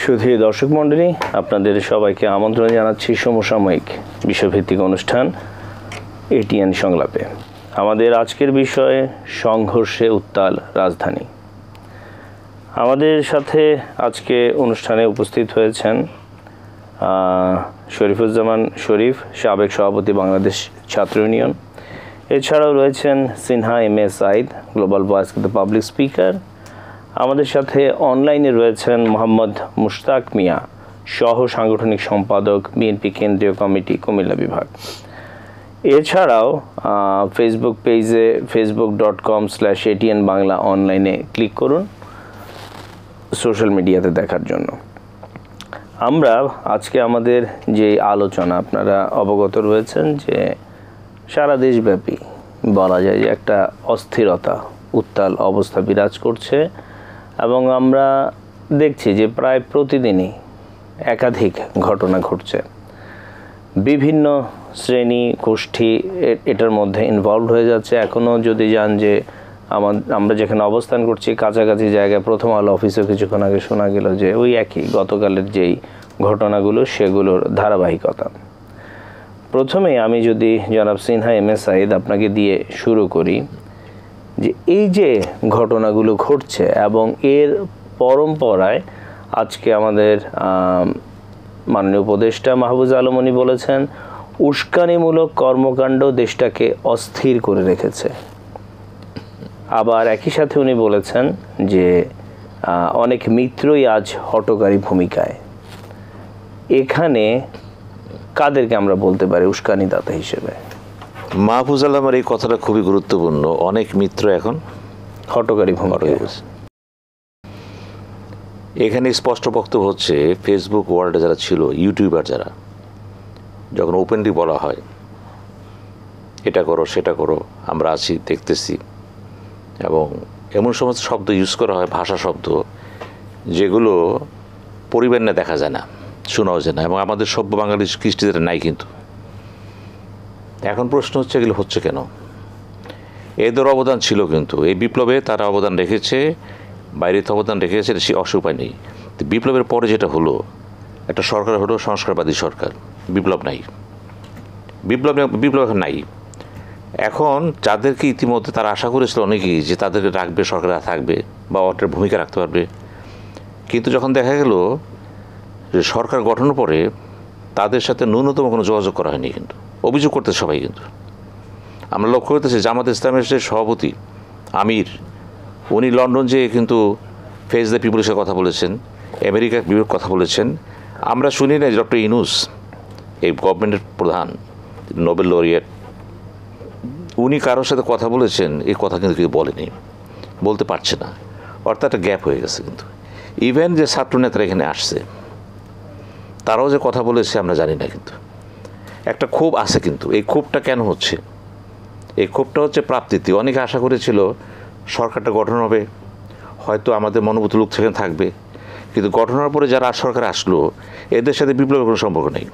সুধী দর্শক মণ্ডলী, আপনাদের সবাইকে আমন্ত্রণ জানাচ্ছি সমসাময়িক বিষয়ভিত্তিক অনুষ্ঠান এটিএন সংলাপে। আমাদের আজকের বিষয় সংঘর্ষে উত্তাল রাজধানী। আমাদের সাথে আজকে অনুষ্ঠানে উপস্থিত হয়েছেন শরীফুজ্জামান শরীফ, সাবেক সভাপতি বাংলাদেশ ছাত্র ইউনিয়ন। এছাড়াও রয়েছেন Sinha MA. Sayeed, global voice the public speaker. আমাদের সাথে অনলাইনে রয়েছেন মোহাম্মদ মুশতাক মিয়া, সহ সাংগঠনিক সম্পাদক, বিএনপি কেন্দ্রীয় কমিটি, কুমিল্লা বিভাগ। এছাড়াও ফেসবুক পেজে facebook.com/ATN বাংলা অনলাইনে ক্লিক করুন সোশ্যাল মিডিয়াতে দেখার জন্য। আমরা আজকে আমাদের যে আলোচনা, আপনারা অবগত রয়েছেন যে সারা দেশব্যাপী বলা যায় যে একটা অস্থিরতা, উত্তাল অবস্থা বিরাজ করছে এবং আমরা দেখছি যে প্রায় প্রতিদিনই একাধিক ঘটনা ঘটছে। বিভিন্ন শ্রেণী গোষ্ঠী এটার মধ্যে ইনভলভ হয়ে যাচ্ছে। এখনও যদি যান যে আমরা যেখানে অবস্থান করছি কাছাকাছি জায়গায় প্রথম আলো অফিসেও কিছুক্ষণ আগে শোনা গেল যে ওই একই গতকালের যেই ঘটনাগুলো সেগুলোর ধারাবাহিকতা। প্রথমেই আমি যদি জনাব সিনহা এম.এ. সাইদ আপনাকে দিয়ে শুরু করি, যে এই যে ঘটনাগুলো ঘটছে এবং এর পরম্পরায় আজকে আমাদের মাননীয় উপদেষ্টা মাহফুজ আলম উনি বলেছেন উস্কানিমূলক কর্মকাণ্ড দেশটাকে অস্থির করে রেখেছে। আবার একই সাথে উনি বলেছেন যে অনেক মিত্রই আজ হঠকারী ভূমিকায়। এখানে কাদেরকে আমরা বলতে পারি উস্কানিদাতা হিসেবে? মাহফুজ আলমের এই কথাটা খুবই গুরুত্বপূর্ণ। অনেক মিত্র এখন হঠকারী ভূমিকায়। এখানে স্পষ্ট বক্তব্য হচ্ছে ফেসবুক ওয়ার্ল্ডে যারা ছিল, ইউটিউবার যারা, যখন ওপেনলি বলা হয় এটা করো সেটা করো, আমরা আছি দেখতেছি, এবং এমন সমস্ত শব্দ ইউজ করা হয়, ভাষা শব্দ যেগুলো পরিবেশনে দেখা যায় না, শোনাও যায় না, এবং আমাদের সভ্য বাঙালি কৃষ্টিদের নাই। কিন্তু এখন প্রশ্ন হচ্ছে এগুলো হচ্ছে কেন? এদের অবদান ছিল, কিন্তু এই বিপ্লবে তারা অবদান রেখেছে, বাইরে তো অবদান রেখেছে, সে অসুপায় নেই। বিপ্লবের পরে যেটা হলো, একটা সরকার হলো সংস্কারবাদী সরকার, বিপ্লব নাই, বিপ্লব এখন নাই। এখন যাদেরকে ইতিমধ্যে তারা আশা করেছিল অনেকেই যে তাদেরকে রাখবে, সরকার থাকবে বা ওটার ভূমিকা রাখতে পারবে, কিন্তু যখন দেখা গেল যে সরকার গঠনের পরে তাদের সাথে ন্যূনতম কোনো যোগাযোগ করা হয়নি। কিন্তু অভিযোগ করতে সবাই, কিন্তু আমরা লক্ষ্য করতেছি জামাত ইসলামের যে সভাপতি আমির, উনি লন্ডন যেয়ে কিন্তু ফেস দ্য পিপলের সাথে কথা বলেছেন, আমেরিকার বিরুদ্ধে কথা বলেছেন। আমরা শুনি না ডক্টর ইউনূস, এই গভর্নমেন্টের প্রধান, নোবেল লরিয়েট, উনি কারোর সাথে কথা বলেছেন, এই কথা কিন্তু কেউ বলেনি, বলতে পারছে না। অর্থাৎ একটা গ্যাপ হয়ে গেছে। কিন্তু ইভেন যে ছাত্রনেতারা এখানে আসছে তারাও যে কথা বলেছে আমরা জানি না। কিন্তু একটা ক্ষোভ আছে। কিন্তু এই ক্ষোভটা কেন হচ্ছে? এই ক্ষোভটা হচ্ছে প্রাপ্তিতে। অনেকে আশা করেছিল সরকারটা গঠন হবে, হয়তো আমাদের মনোভূত লোক সেখানে থাকবে, কিন্তু গঠনের পরে যারা সরকার আসলো এদের সাথে বিপ্লবের কোনো সম্পর্ক নেই।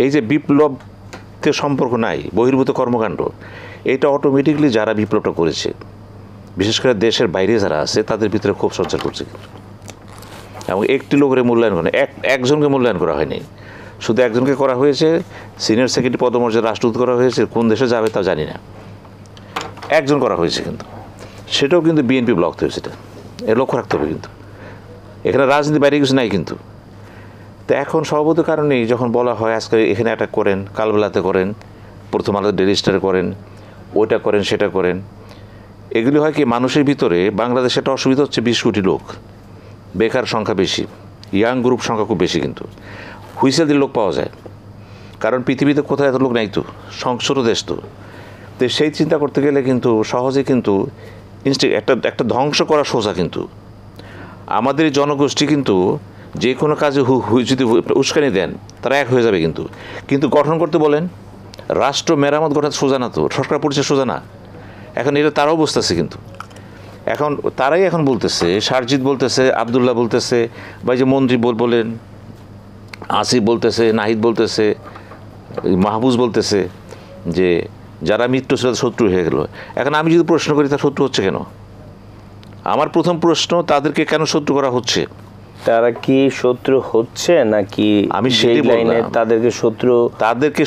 এই যে বিপ্লবকে সম্পর্ক নাই, বহির্ভূত কর্মকাণ্ড, এটা অটোমেটিকলি যারা বিপ্লবটা করেছে, বিশেষ করে দেশের বাইরে যারা আছে, তাদের ভিতরে ক্ষোভ সঞ্চার করছে। এবং একটি লোকের মূল্যায়ন করে, একজনকে মূল্যায়ন করা হয়নি, শুধু একজনকে করা হয়েছে, সিনিয়র সেক্রেটারি পদমর্যাদা রাষ্ট্রদূত করা হয়েছে, কোন দেশে যাবে তা জানি না, একজন করা হয়েছে। কিন্তু সেটাও কিন্তু বিএনপি ব্লক হয়েছে, এটা এর লক্ষ্য রাখতে হবে। কিন্তু এখানে রাজনীতি বাইরে কিছু নাই। কিন্তু তো এখন সর্বত কারণেই যখন বলা হয় আজকে এখানে অ্যাটাক করেন, কালবেলাতে করেন, প্রথম আলো ডেইলি স্টারে করেন, ওইটা করেন সেটা করেন, এগুলি হয় কি মানুষের ভিতরে বাংলাদেশে একটা অসুবিধা হচ্ছে, 20 কোটি লোক, বেকার সংখ্যা বেশি, ইয়াং গ্রুপ সংখ্যা খুব বেশি, কিন্তু হুইসেল দিয়ে লোক পাওয়া যায়, কারণ পৃথিবীতে কোথায় এত লোক নাই, তো সংসদ দেশ। তো সেই চিন্তা করতে গেলে কিন্তু সহজে কিন্তু একটা ধ্বংস করা সোজা। কিন্তু আমাদের জনগোষ্ঠী কিন্তু যে কোনো কাজে যদি উস্কানি দেন তারা এক হয়ে যাবে। কিন্তু গঠন করতে বলেন, রাষ্ট্র মেরামত গঠন সোজা না, তো সরকার পরিচয় সোজা না। এখন এটা তারাও বুঝতেছে। কিন্তু এখন তারাই এখন বলতেছে, সারজিৎ বলতেছে, আবদুল্লাহ বলতেছে, বা যে মন্ত্রী বলেন, আসিফ বলতেছে, নাহিদ বলতেছে, মাহফুজ বলতেছে যে যারা মিত্র ছিল শত্রু হয়ে গেল। এখন আমি যদি প্রশ্ন করি তার শত্রু হচ্ছে কেন? আমার প্রথম প্রশ্ন, তাদেরকে কেন শত্রু করা হচ্ছে? তারা কি শত্রু হচ্ছে নাকি আমি সেটাই বললাম, তাদেরকে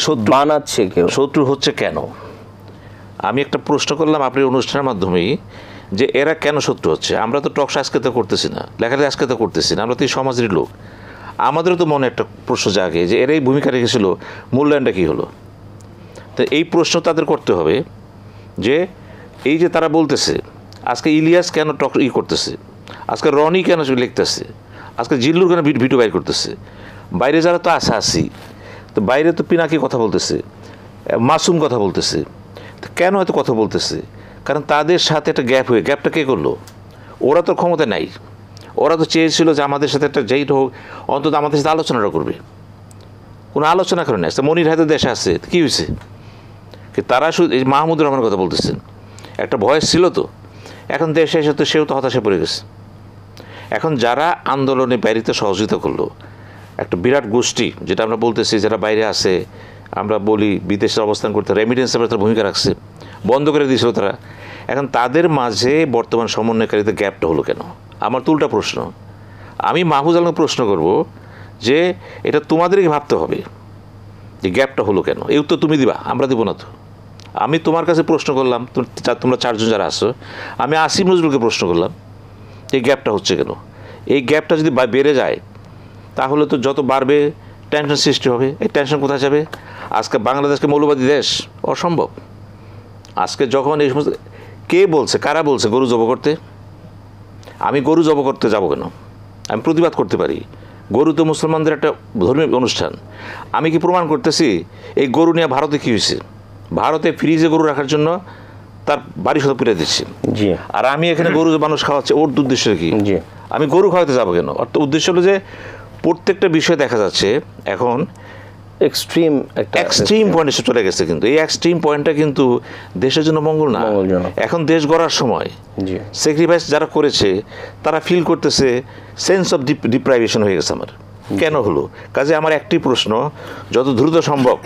শত্রু বানাচ্ছে কেউ? শত্রু হচ্ছে কেন? আমি একটা প্রশ্ন করলাম আপনার অনুষ্ঠানের মাধ্যমেই, যে এরা কেন শত্রু হচ্ছে। আমরা তো টকশো আজকে তো করতেছি না, লেখালেখি আজকে তো করতেছি না, আমরা তো এই সমাজের লোক। আমাদেরও তো মনে একটা প্রশ্ন জাগে যে এরাই ভূমিকা রেখেছিল, মূল্যায়নটা কী হলো? তো এই প্রশ্ন তাদের করতে হবে যে এই যে তারা বলতেছে আজকে ইলিয়াস কেন করতেছে, আজকে রনি কেন লিখতেছে, আজকে জিল্লুর কেন ভিডিও বাইর করতেছে, বাইরে যারা তো আসি, তো বাইরে তো পিনাকি কথা বলতেছে, মাসুম কথা বলতেছে, তো কেন এত কথা বলতেছে? কারণ তাদের সাথে একটা গ্যাপটা কে করলো? ওরা তো ক্ষমতা নাই, ওরা তো চেয়েছিল যে আমাদের সাথে একটা যেই হোক অন্তত আমাদের সাথে আলোচনাটা করবে, কোনো আলোচনা করে না। মনির হাতে দেশে আসছে, কী হয়েছে? তারা শুধু এই মাহমুদুর রহমানের কথা বলতেছেন, একটা ভয়েস ছিল তো, এখন দেশে এসে তো সেও তো হতাশে পড়ে গেছে। এখন যারা আন্দোলনে বাইরেতে সহযোগিতা করলো, একটা বিরাট গোষ্ঠী, যেটা আমরা বলতেছি যারা বাইরে আছে, আমরা বলি বিদেশে অবস্থান করতে, রেমিটেন্সে তারা ভূমিকা রাখছে, বন্ধ করে দিয়েছিল তারা। এখন তাদের মাঝে বর্তমান সমন্বয়কারীদের গ্যাপটা হলো কেন? আমার তো উল্টা প্রশ্ন। আমি মাহফুজ আলমকে প্রশ্ন করব যে এটা তোমাদেরকে ভাবতে হবে যে গ্যাপটা হলো কেন। এই উত্তর তুমি দিবা, আমরা দেবো না তো। আমি তোমার কাছে প্রশ্ন করলাম, তোমরা চারজন যারা আসো, আমি আসিফ নজরুলকে প্রশ্ন করলাম এই গ্যাপটা হচ্ছে কেন। এই গ্যাপটা যদি বেড়ে যায় তাহলে তো যত বাড়বে টেনশন সৃষ্টি হবে। এই টেনশন কোথায় যাবে? আজকে বাংলাদেশকে মৌলবাদী দেশ অসম্ভব। আজকে যখন এই সমস্ত কে বলছে, কারা বলছে গরু জব করতে? আমি গরু জব করতে যাব কেন? আমি প্রতিবাদ করতে পারি। গরু তো মুসলমানদের একটা ধর্মীয় অনুষ্ঠান। আমি কি প্রমাণ করতেছি এই গরু নিয়ে ভারতে কী হয়েছে? ভারতে ফ্রিজে গরু রাখার জন্য তার বাড়ি শত পিড়ে দিচ্ছি, আর আমি এখানে গরু মানুষ খাওয়াচ্ছে। ওর উদ্দেশ্য কি? আমি গরু খাওয়াতে যাবো কেন? অর্থাৎ উদ্দেশ্য হলো যে প্রত্যেকটা বিষয় দেখা যাচ্ছে এখন এক্সট্রিম পয়েন্টে চলে গেছে, কিন্তু এই এক্সট্রিম পয়েন্টটা কিন্তু দেশের জন্য মঙ্গল না। এখন দেশ গড়ার সময় স্যাক্রিফাইস যারা করেছে তারা ফিল করতেছে সেন্স অফ ডিপ্রাইভেশন হয়ে গেছে আমার। কেন হলো? কাজে আমার একটি প্রশ্ন, যত দ্রুত সম্ভব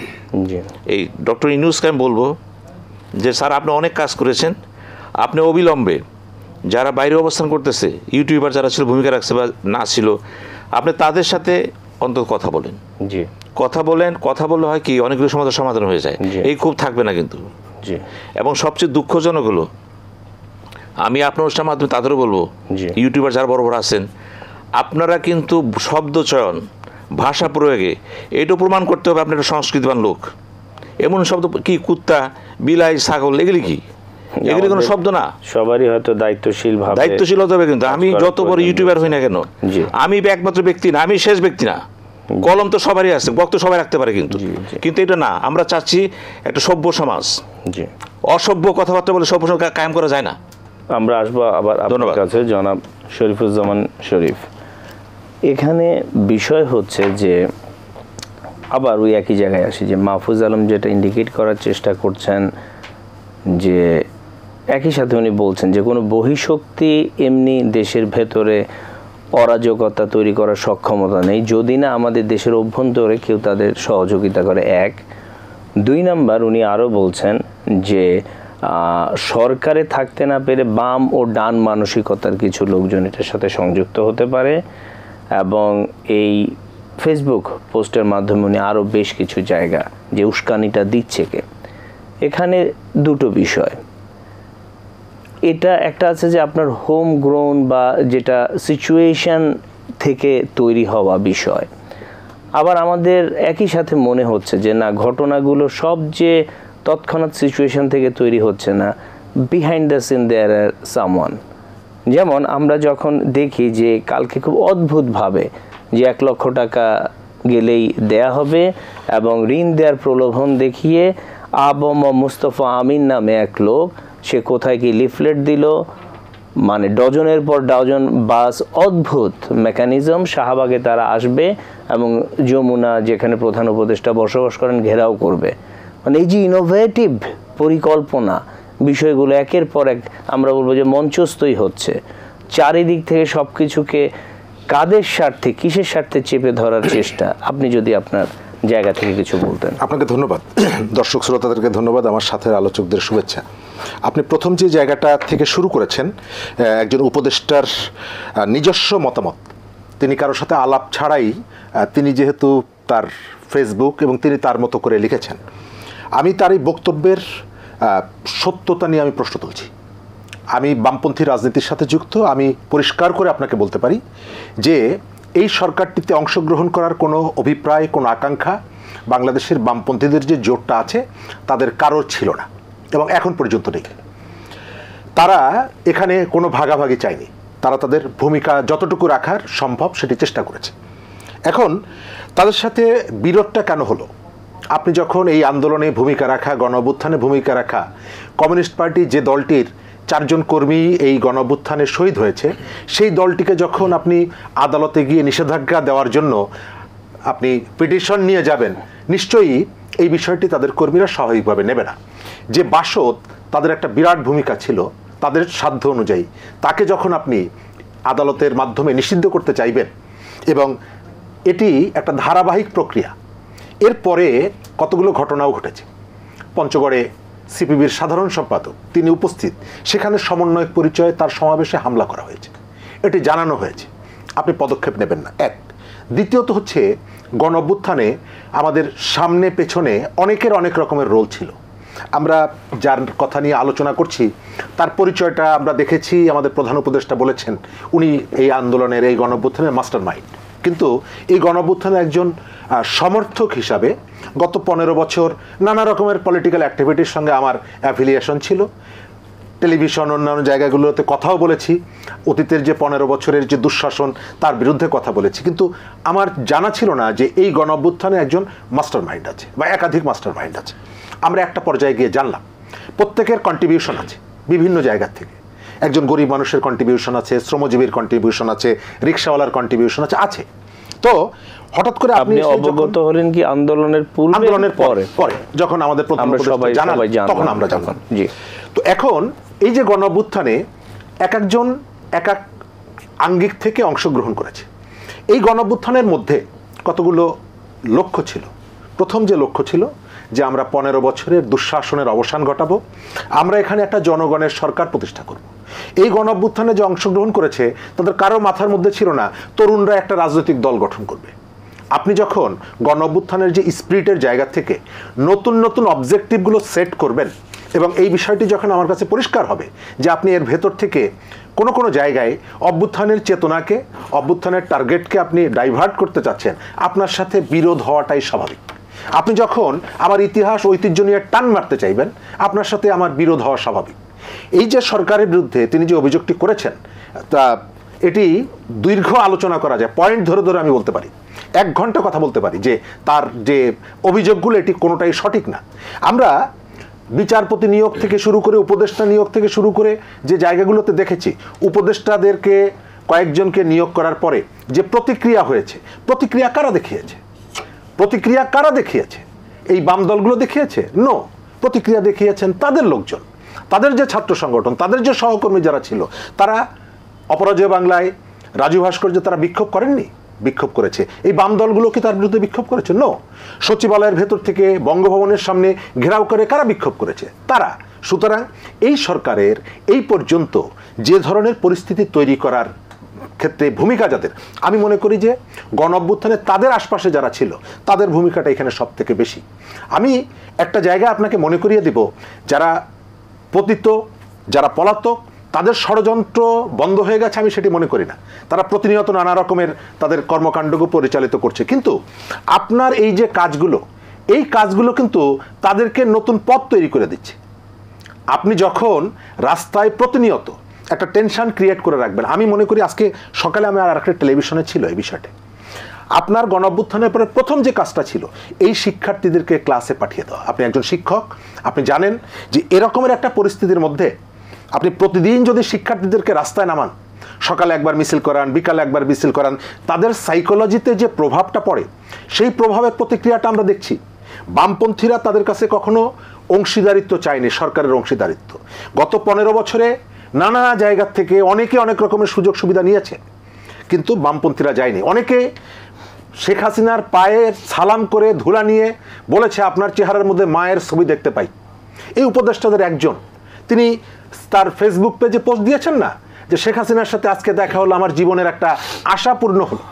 এই ডক্টর ইউনূসকে আমি বলবো যে স্যার আপনি অনেক কাজ করেছেন, আপনি অবিলম্বে যারা বাইরে অবস্থান করতেছে, ইউটিউবার যারা ছিল ভূমিকা রাখছে বা না ছিল, আপনি তাদের সাথে অন্তত কথা বলেন। কথা বললে হয় কি অনেকগুলো সমাধান হয়ে যায়। এই খুব থাকবে না কিন্তু। এবং সবচেয়ে দুঃখজনক হলো, আমি আপনার অনুষ্ঠানের মাধ্যমে তাদেরও বলবো, ইউটিউবার যারা বড় বড় আছেন, আপনারা কিন্তু শব্দ চয়ন, ভাষা প্রয়োগে এটাও প্রমাণ করতে হবে আপনি একটা সংস্কৃতিবান লোক। এমন শব্দ কি কুত্তা, বিলাই, ছাগল, এগুলি কি? এগুলি কোনো শব্দ না। সবারই হয়তো দায়িত্বশীল হতে হবে। কিন্তু আমি যত বড় ইউটিউবার হই না কেন, আমি একমাত্র ব্যক্তি না, আমি শেষ ব্যক্তি না। কলম তো সবারই আছে, বক্তব্য সবাই রাখতে পারে, কিন্তু এটা না। আমরা চাচ্ছি একটা সভ্য সমাজ। অসভ্য কথাবার্তা বলে সভ্য সমাজ কায়েম করা যায় না। আমরা আসবো আবার আপনার কাছে, জনাব শরীফুজ্জামান শরীফ। এখানে বিষয় হচ্ছে যে আবার ওই একই জায়গায় আসি যে মাহফুজ আলম যেটা ইন্ডিকেট করার চেষ্টা করছেন, যে একই সাথে উনি বলছেন যে কোনো বহিঃশক্তি এমনি দেশের ভেতরে অরাজকতা তৈরি করার সক্ষমতা নেই যদি না আমাদের দেশের অভ্যন্তরে কেউ তাদের সহযোগিতা করে। 1, 2 নাম্বার উনি আরও বলছেন যে সরকারে থাকতে না পেরে বাম ও ডান মানসিকতার কিছু লোকজন এটার সাথে সংযুক্ত হতে পারে, এবং এই ফেসবুক পোস্টের মাধ্যমে উনি আরও বেশ কিছু জায়গা যে উস্কানিটা দিচ্ছে কে। এখানে দুটো বিষয়। এটা একটা আছে যে আপনার হোম গ্রোন বা যেটা সিচুয়েশন থেকে তৈরি হওয়া বিষয়। আবার আমাদের একই সাথে মনে হচ্ছে যে না, ঘটনাগুলো সব যে তৎক্ষণাৎ সিচুয়েশন থেকে তৈরি হচ্ছে না, behind the scene there are someone. যেমন আমরা যখন দেখি যে কালকে খুব অদ্ভুতভাবে যে 1 লক্ষ টাকা গেলেই দেয়া হবে এবং ঋণ দেওয়ার প্রলোভন দেখিয়ে আবম মুস্তফা আমিন নামে এক লোক, সে কোথায় কি লিফলেট দিল, মানে ডজনের পর ডজন বাস, অদ্ভুত মেকানিজম, শাহবাগে তারা আসবে এবং যমুনা যেখানে প্রধান উপদেষ্টা বসবাস করেন ঘেরাও করবে। মানে এই যে ইনোভেটিভ পরিকল্পনা, বিষয়গুলো একের পর এক আমরা বলবো যে মঞ্চস্থই হচ্ছে। চারিদিক থেকে সব কিছুকে কাদের স্বার্থে, কিসের স্বার্থে চেপে ধরার চেষ্টা। আপনি যদি আপনার জায়গা থেকে কিছু বলতেন। আপনাকে ধন্যবাদ, দর্শক শ্রোতাদেরকে ধন্যবাদ, আমার সাথে আলোচকদের শুভেচ্ছা। আপনি প্রথম যে জায়গাটা থেকে শুরু করেছেন, একজন উপদেষ্টার নিজস্ব মতামত তিনি কারোর সাথে আলাপ ছাড়াই তিনি যেহেতু তার ফেসবুক এবং তিনি তার মতো করে লিখেছেন, আমি তার এই বক্তব্যের সত্যতা নিয়ে আমি প্রশ্ন তুলছি। আমি বামপন্থী রাজনীতির সাথে যুক্ত, আমি পরিষ্কার করে আপনাকে বলতে পারি যে এই সরকারটিতে অংশগ্রহণ করার কোনো অভিপ্রায়, কোনো আকাঙ্ক্ষা বাংলাদেশের বামপন্থীদের যে জোটটা আছে তাদের কারোর ছিল না এবং এখন পর্যন্ত নেই। তারা এখানে কোনো ভাগাভাগি চায়নি, তারা তাদের ভূমিকা যতটুকু রাখার সম্ভব সেটি চেষ্টা করেছে। এখন তাদের সাথে বিরোধটা কেন হলো? আপনি যখন এই আন্দোলনে ভূমিকা রাখা, গণ-অভ্যুত্থানে ভূমিকা রাখা কমিউনিস্ট পার্টি, যে দলটির 4 জন কর্মী এই গণ-অভ্যুত্থানে শহীদ হয়েছে, সেই দলটিকে যখন আপনি আদালতে গিয়ে নিষেধাজ্ঞা দেওয়ার জন্য আপনি পিটিশন নিয়ে যাবেন, নিশ্চয়ই এই বিষয়টি তাদের কর্মীরা স্বাভাবিকভাবে নেবে না। যে বাসদ তাদের একটা বিরাট ভূমিকা ছিল তাদের সাধ্য অনুযায়ী, তাকে যখন আপনি আদালতের মাধ্যমে নিষিদ্ধ করতে চাইবেন, এবং এটি একটা ধারাবাহিক প্রক্রিয়া, এরপরে কতগুলো ঘটনাও ঘটেছে। পঞ্চগড়ে সিপিবির সাধারণ সম্পাদক তিনি উপস্থিত, সেখানে সমন্বয়ক পরিচয়ে তার সমাবেশে হামলা করা হয়েছে, এটি জানানো হয়েছে, আপনি পদক্ষেপ নেবেন না। এক। দ্বিতীয়ত হচ্ছে, গণ-অভ্যুত্থানে আমাদের সামনে পেছনে অনেকের অনেক রকমের রোল ছিল। আমরা যার কথা নিয়ে আলোচনা করছি তার পরিচয়টা আমরা দেখেছি, আমাদের প্রধান উপদেষ্টা বলেছেন উনি এই আন্দোলনের, এই গণ-অভ্যুত্থানের মাস্টার মাইন্ড। কিন্তু এই গণ-অভ্যুত্থানের একজন সমর্থক হিসাবে গত 15 বছর নানা রকমের পলিটিক্যাল অ্যাক্টিভিটির সঙ্গে আমার অ্যাফিলিয়েশন ছিল। টেলিভিশন, অন্যান্য জায়গাগুলোতে কথাও বলেছি, অতীতের যে 15 বছরের যে দুঃশাসন তার বিরুদ্ধে কথা বলেছি। কিন্তু আমার জানা ছিল না যে এই গণ-অভ্যুত্থানে একজন মাস্টার মাইন্ড আছে বা একাধিক মাস্টার মাইন্ড আছে। আমরা একটা পর্যায়ে গিয়ে জানলাম প্রত্যেকের কন্ট্রিবিউশন আছে বিভিন্ন জায়গা থেকে। একজন গরিব মানুষের কন্ট্রিবিউশন আছে, শ্রমজীবীর কন্ট্রিবিউশন আছে, রিক্সাওয়ালার কন্ট্রিবিউশন আছে। তো হঠাৎ করে আপনি অবগত হলেন কি আন্দোলনের পূর্বে? আন্দোলনের পরে যখন আমাদের প্রধান উপদেষ্টা জানান, তখন আমরা জানলাম। জি। তো এখন এই যে গণ-অভ্যুত্থানে এক একজন এক এক আঙ্গিক থেকে অংশগ্রহণ করেছে। এই গণ-অভ্যুত্থানের মধ্যে কতগুলো লক্ষ্য ছিল। প্রথম যে লক্ষ্য ছিল যে আমরা 15 বছরের দুঃশাসনের অবসান ঘটাবো, আমরা এখানে একটা জনগণের সরকার প্রতিষ্ঠা করব। এই গণ-অভ্যুত্থানে যে অংশগ্রহণ করেছে তাদের কারো মাথার মধ্যে ছিল না তরুণরা একটা রাজনৈতিক দল গঠন করবে। আপনি যখন গণ-অভ্যুত্থানের যে স্পিরিটের জায়গা থেকে নতুন নতুন অবজেক্টিভগুলো সেট করবেন, এবং এই বিষয়টি যখন আমার কাছে পরিষ্কার হবে যে আপনি এর ভেতর থেকে কোনো কোনো জায়গায় অভ্যুত্থানের চেতনাকে, অভ্যুত্থানের টার্গেটকে আপনি ডাইভার্ট করতে চাচ্ছেন, আপনার সাথে বিরোধ হওয়াটাই স্বাভাবিক। আপনি যখন আমার ইতিহাস, ঐতিহ্য নিয়ে টান মারতে চাইবেন, আপনার সাথে আমার বিরোধ হওয়া স্বাভাবিক। এই যে সরকারের বিরুদ্ধে তিনি যে অভিযোগটি করেছেন, তা এটি দীর্ঘ আলোচনা করা যায়, পয়েন্ট ধরে ধরে আমি বলতে পারি, 1 ঘন্টা কথা বলতে পারি যে তার যে অভিযোগগুলো এটি কোনোটাই সঠিক না। আমরা বিচারপতি নিয়োগ থেকে শুরু করে, উপদেষ্টা নিয়োগ থেকে শুরু করে যে জায়গাগুলোতে দেখেছি, উপদেষ্টাদেরকে কয়েকজনকে নিয়োগ করার পরে যে প্রতিক্রিয়া হয়েছে, প্রতিক্রিয়া কারা দেখিয়েছে? প্রতিক্রিয়া কারা দেখিয়েছে? এই বাম দলগুলো দেখিয়েছে? নো, প্রতিক্রিয়া দেখিয়েছেন তাদের লোকজন, তাদের যে ছাত্র সংগঠন, তাদের যে সহকর্মী যারা ছিল। তারা অপরাজয় বাংলায়, রাজু ভাস্কর্য তারা বিক্ষোভ করেননি? বিক্ষোভ করেছে। এই বাম দলগুলো কি তার বিরুদ্ধে বিক্ষোভ করেছে? নো। সচিবালয়ের ভেতর থেকে বঙ্গভবনের সামনে ঘেরাও করে কারা বিক্ষোভ করেছে? তারা। সুতরাং এই সরকারের এই পর্যন্ত যে ধরনের পরিস্থিতি তৈরি করার ক্ষেত্রে ভূমিকা যাদের, আমি মনে করি যে গণ-অভ্যুত্থানে তাদের আশপাশে যারা ছিল তাদের ভূমিকাটা এখানে সব থেকে বেশি। আমি একটা জায়গায় আপনাকে মনে করিয়ে দিব, যারা পতিত, যারা পলাতক, তাদের ষড়যন্ত্র বন্ধ হয়ে গেছে আমি সেটি মনে করি না। তারা প্রতিনিয়ত নানা রকমের তাদের কর্মকাণ্ডকে পরিচালিত করছে, কিন্তু আপনার এই যে কাজগুলো, এই কাজগুলো কিন্তু তাদেরকে নতুন পথ তৈরি করে দিচ্ছে। আপনি যখন রাস্তায় প্রতিনিয়ত একটা টেনশন ক্রিয়েট করে রাখবেন, আমি মনে করি আজকে সকালে আমি আর একটা টেলিভিশনে ছিল এই বিষয়টা, আপনার গণ-অভ্যুত্থানের পরে প্রথম যে কাজটা ছিল এই শিক্ষার্থীদেরকে ক্লাসে পাঠিয়ে দেওয়া। আপনি একজন শিক্ষক, আপনি জানেন যে এরকমের একটা পরিস্থিতির মধ্যে আপনি প্রতিদিন যদি শিক্ষার্থীদেরকে রাস্তায় নামান, সকালে একবার মিছিল করান, বিকালে একবার মিছিল করান, তাদের সাইকোলজিতে যে প্রভাবটা পড়ে সেই প্রভাবের প্রতিক্রিয়াটা আমরা দেখছি। বামপন্থীরা তাদের কাছে কখনো অংশীদারিত্ব চায়নি, সরকারের অংশীদারিত্ব। গত 15 বছরে নানা জায়গা থেকে অনেকে অনেক রকমের সুযোগ সুবিধা নিয়েছে, কিন্তু বামপন্থীরা যায়নি। অনেকে শেখ হাসিনার পায়ে সালাম করে ধুলা নিয়ে বলেছে আপনার চেহারার মধ্যে মায়ের ছবি দেখতে পাই। এই উপদেষ্টাদের একজন, তিনি তার ফেসবুক পেজে পোস্ট দিয়েছেন না যে শেখ হাসিনার সাথে আজকে দেখা হলো, আমার জীবনের একটা আশা পূর্ণ হলো।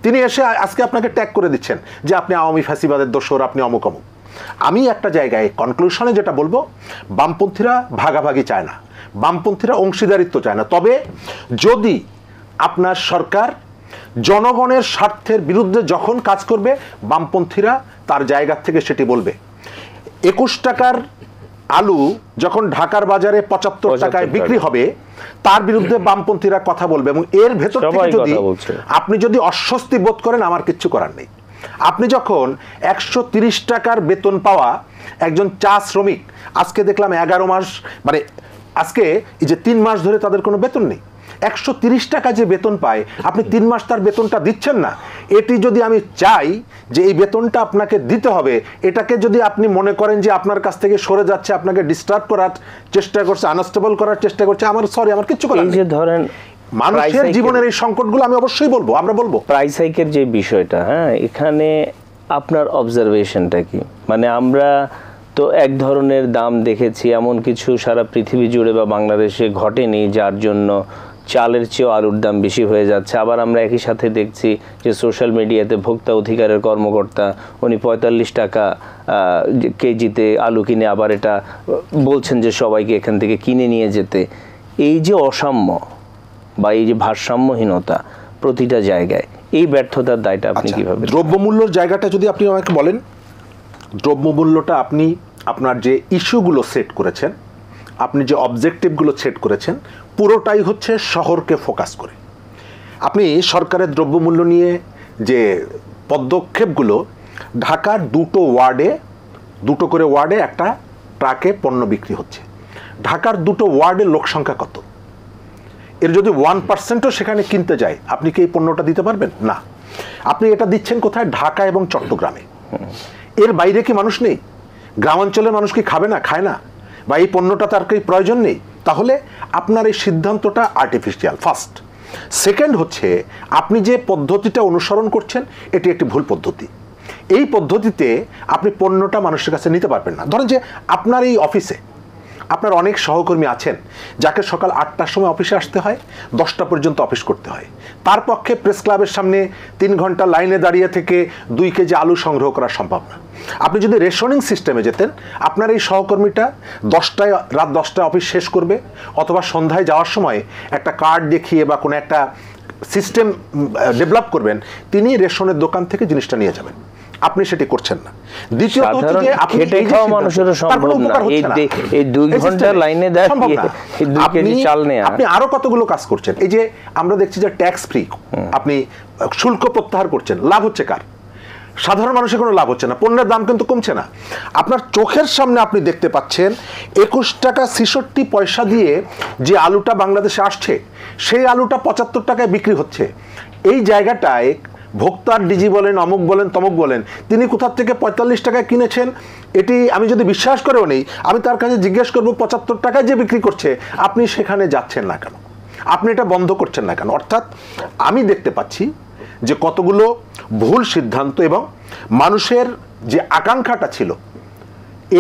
তিনি এসে আজকে আপনাকে ট্যাগ করে দিচ্ছেন যে আপনি আওয়ামী ফ্যাসিবাদের দোসর, আপনি অমুক অমুক। আমি একটা জায়গায় কনক্লুশনে যেটা বলবো, বামপন্থীরা ভাগাভাগি চায় না, বামপন্থীরা অংশীদারিত্ব চায় না। তবে যদি আপনার সরকার জনগণের স্বার্থের বিরুদ্ধে যখন কাজ করবে, বামপন্থীরা তার জায়গা থেকে সেটি বলবে। 21 টাকার আলু যখন ঢাকার বাজারে 75 টাকায় বিক্রি হবে, তার বিরুদ্ধে বামপন্থীরা কথা বলবে। এবং এর ভেতর থেকে যদি আপনি যদি অস্বস্তি বোধ করেন, আমার কিচ্ছু করার নেই। আপনি যখন 130 টাকার বেতন পাওয়া একজন চা শ্রমিক, আজকে দেখলাম 11 মাস, মানে আজকে এই যে 3 মাস ধরে তাদের কোনো বেতন নেই, 130 টাকা যে বেতন পায়, আপনি 3 মাস তার বেতনটা দিচ্ছেন না। এটি যদি আমি চাই যে এই বেতনটা আপনাকে দিতে হবে, এটাকে যদি আপনি মনে করেন যে আপনার কাছ থেকে সরে যাচ্ছে, আপনাকে ডিস্টার্ব করার চেষ্টা করছে, আনস্টেবল করার চেষ্টা করছে, আমার সরি, আমার কিচ্ছু করার নেই। ধরেন মানুষের জীবনের এই সংকটগুলো আমি অবশ্যই বলবো, আমরা বলবো। প্রাইস হাইকের যে বিষয়টা, হ্যাঁ, এখানে আপনার অবজারভেশনটা কি? মানে আমরা তো এক ধরনের দাম দেখেছি, এমন কিছু সারা পৃথিবী জুড়ে বা বাংলাদেশে ঘটেনি যার জন্য চালের চেয়েও আলুর দাম বেশি হয়ে যাচ্ছে। আবার আমরা একই সাথে দেখছি যে সোশ্যাল মিডিয়াতে ভোক্তা অধিকারের কর্মকর্তা উনি 45 টাকা কেজিতে আলু কিনে আবার এটা বলছেন যে সবাইকে এখান থেকে কিনে নিয়ে যেতে। এই যে অসাম্য বা এই যে ভারসাম্যহীনতা প্রতিটা জায়গায়, এই ব্যর্থতার দায়টা আপনি কিভাবে? দ্রব্যমূল্যর জায়গাটা যদি আপনি আমাকে বলেন, দ্রব্যমূল্যটা আপনি আপনার যে ইস্যুগুলো সেট করেছেন, আপনি যে অবজেক্টিভগুলো সেট করেছেন, পুরোটাই হচ্ছে শহরকে ফোকাস করে। আপনি সরকারের দ্রব্যমূল্য নিয়ে যে পদক্ষেপগুলো, ঢাকার দুটো করে ওয়ার্ডে একটা ট্রাকে পণ্য বিক্রি হচ্ছে। ঢাকার 2টো ওয়ার্ডের লোক সংখ্যা কত? এর যদি 1%ও সেখানে কিনতে যায়, আপনি কি এই পণ্যটা দিতে পারবেন? না। আপনি এটা দিচ্ছেন কোথায়? ঢাকা এবং চট্টগ্রামে। এর বাইরে কি মানুষ নেই? গ্রামাঞ্চলের মানুষ কি খাবে না, খায় না, বা এই পণ্যটা তার কি প্রয়োজন নেই? তাহলে আপনার এই সিদ্ধান্তটা আর্টিফিশিয়াল, ফার্স্ট। সেকেন্ড হচ্ছে, আপনি যে পদ্ধতিটা অনুসরণ করছেন এটি একটি ভুল পদ্ধতি। এই পদ্ধতিতে আপনি পণ্যটা মানুষের কাছে নিতে পারবেন না। ধরেন যে আপনার এই অফিসে আপনার অনেক সহকর্মী আছেন যাকে সকাল 8টার সময় অফিসে আসতে হয়, 10টা পর্যন্ত অফিস করতে হয়। তার পক্ষে প্রেস ক্লাবের সামনে 3 ঘন্টা লাইনে দাঁড়িয়ে থেকে 2 কেজি আলু সংগ্রহ করা সম্ভব না। আপনি যদি রেশনিং সিস্টেমে যেতেন, আপনার এই সহকর্মীটা রাত 10টায় অফিস শেষ করবে, অথবা সন্ধ্যায় যাওয়ার সময় একটা কার্ড দেখিয়ে বা কোনো একটা সিস্টেম ডেভেলপ করবেন, তিনি রেশনের দোকান থেকে জিনিসটা নিয়ে যাবেন। আপনি সেটি করছেন না। দ্বিতীয়ত হচ্ছে যে আপনি খেটে খাওয়া মানুষের সম্ভব না, এই 2 ঘন্টা লাইনে দাঁড়িয়ে 2 কেজি চাল নেয়া। আপনি আরো কতগুলো কাজ করছেন। এই যে আমরা দেখছি যে ট্যাক্স ফ্রি, আপনি শুল্ক প্রত্যাহার করছেন, লাভ হচ্ছে কার? সাধারণ মানুষের কোনো লাভ হচ্ছে না, পণ্যের দাম কিন্তু কমছে না। আপনার চোখের সামনে আপনি দেখতে পাচ্ছেন 21 টাকা 66 পয়সা দিয়ে যে আলুটা বাংলাদেশে আসছে, সেই আলুটা 75 টাকায় বিক্রি হচ্ছে। এই জায়গাটায় ভোক্তার ডিজি বলেন, অমুক বলেন, তমুক বলেন, তিনি কোথা থেকে 45 টাকায় কিনেছেন, এটি আমি যদি বিশ্বাস করেও নেই, আমি তার কাছে জিজ্ঞেস করবো 75 টাকায় যে বিক্রি করছে, আপনি সেখানে যাচ্ছেন না কেন? আপনি এটা বন্ধ করছেন না কেন? অর্থাৎ আমি দেখতে পাচ্ছি যে কতগুলো ভুল সিদ্ধান্ত, এবং মানুষের যে আকাঙ্ক্ষাটা ছিল,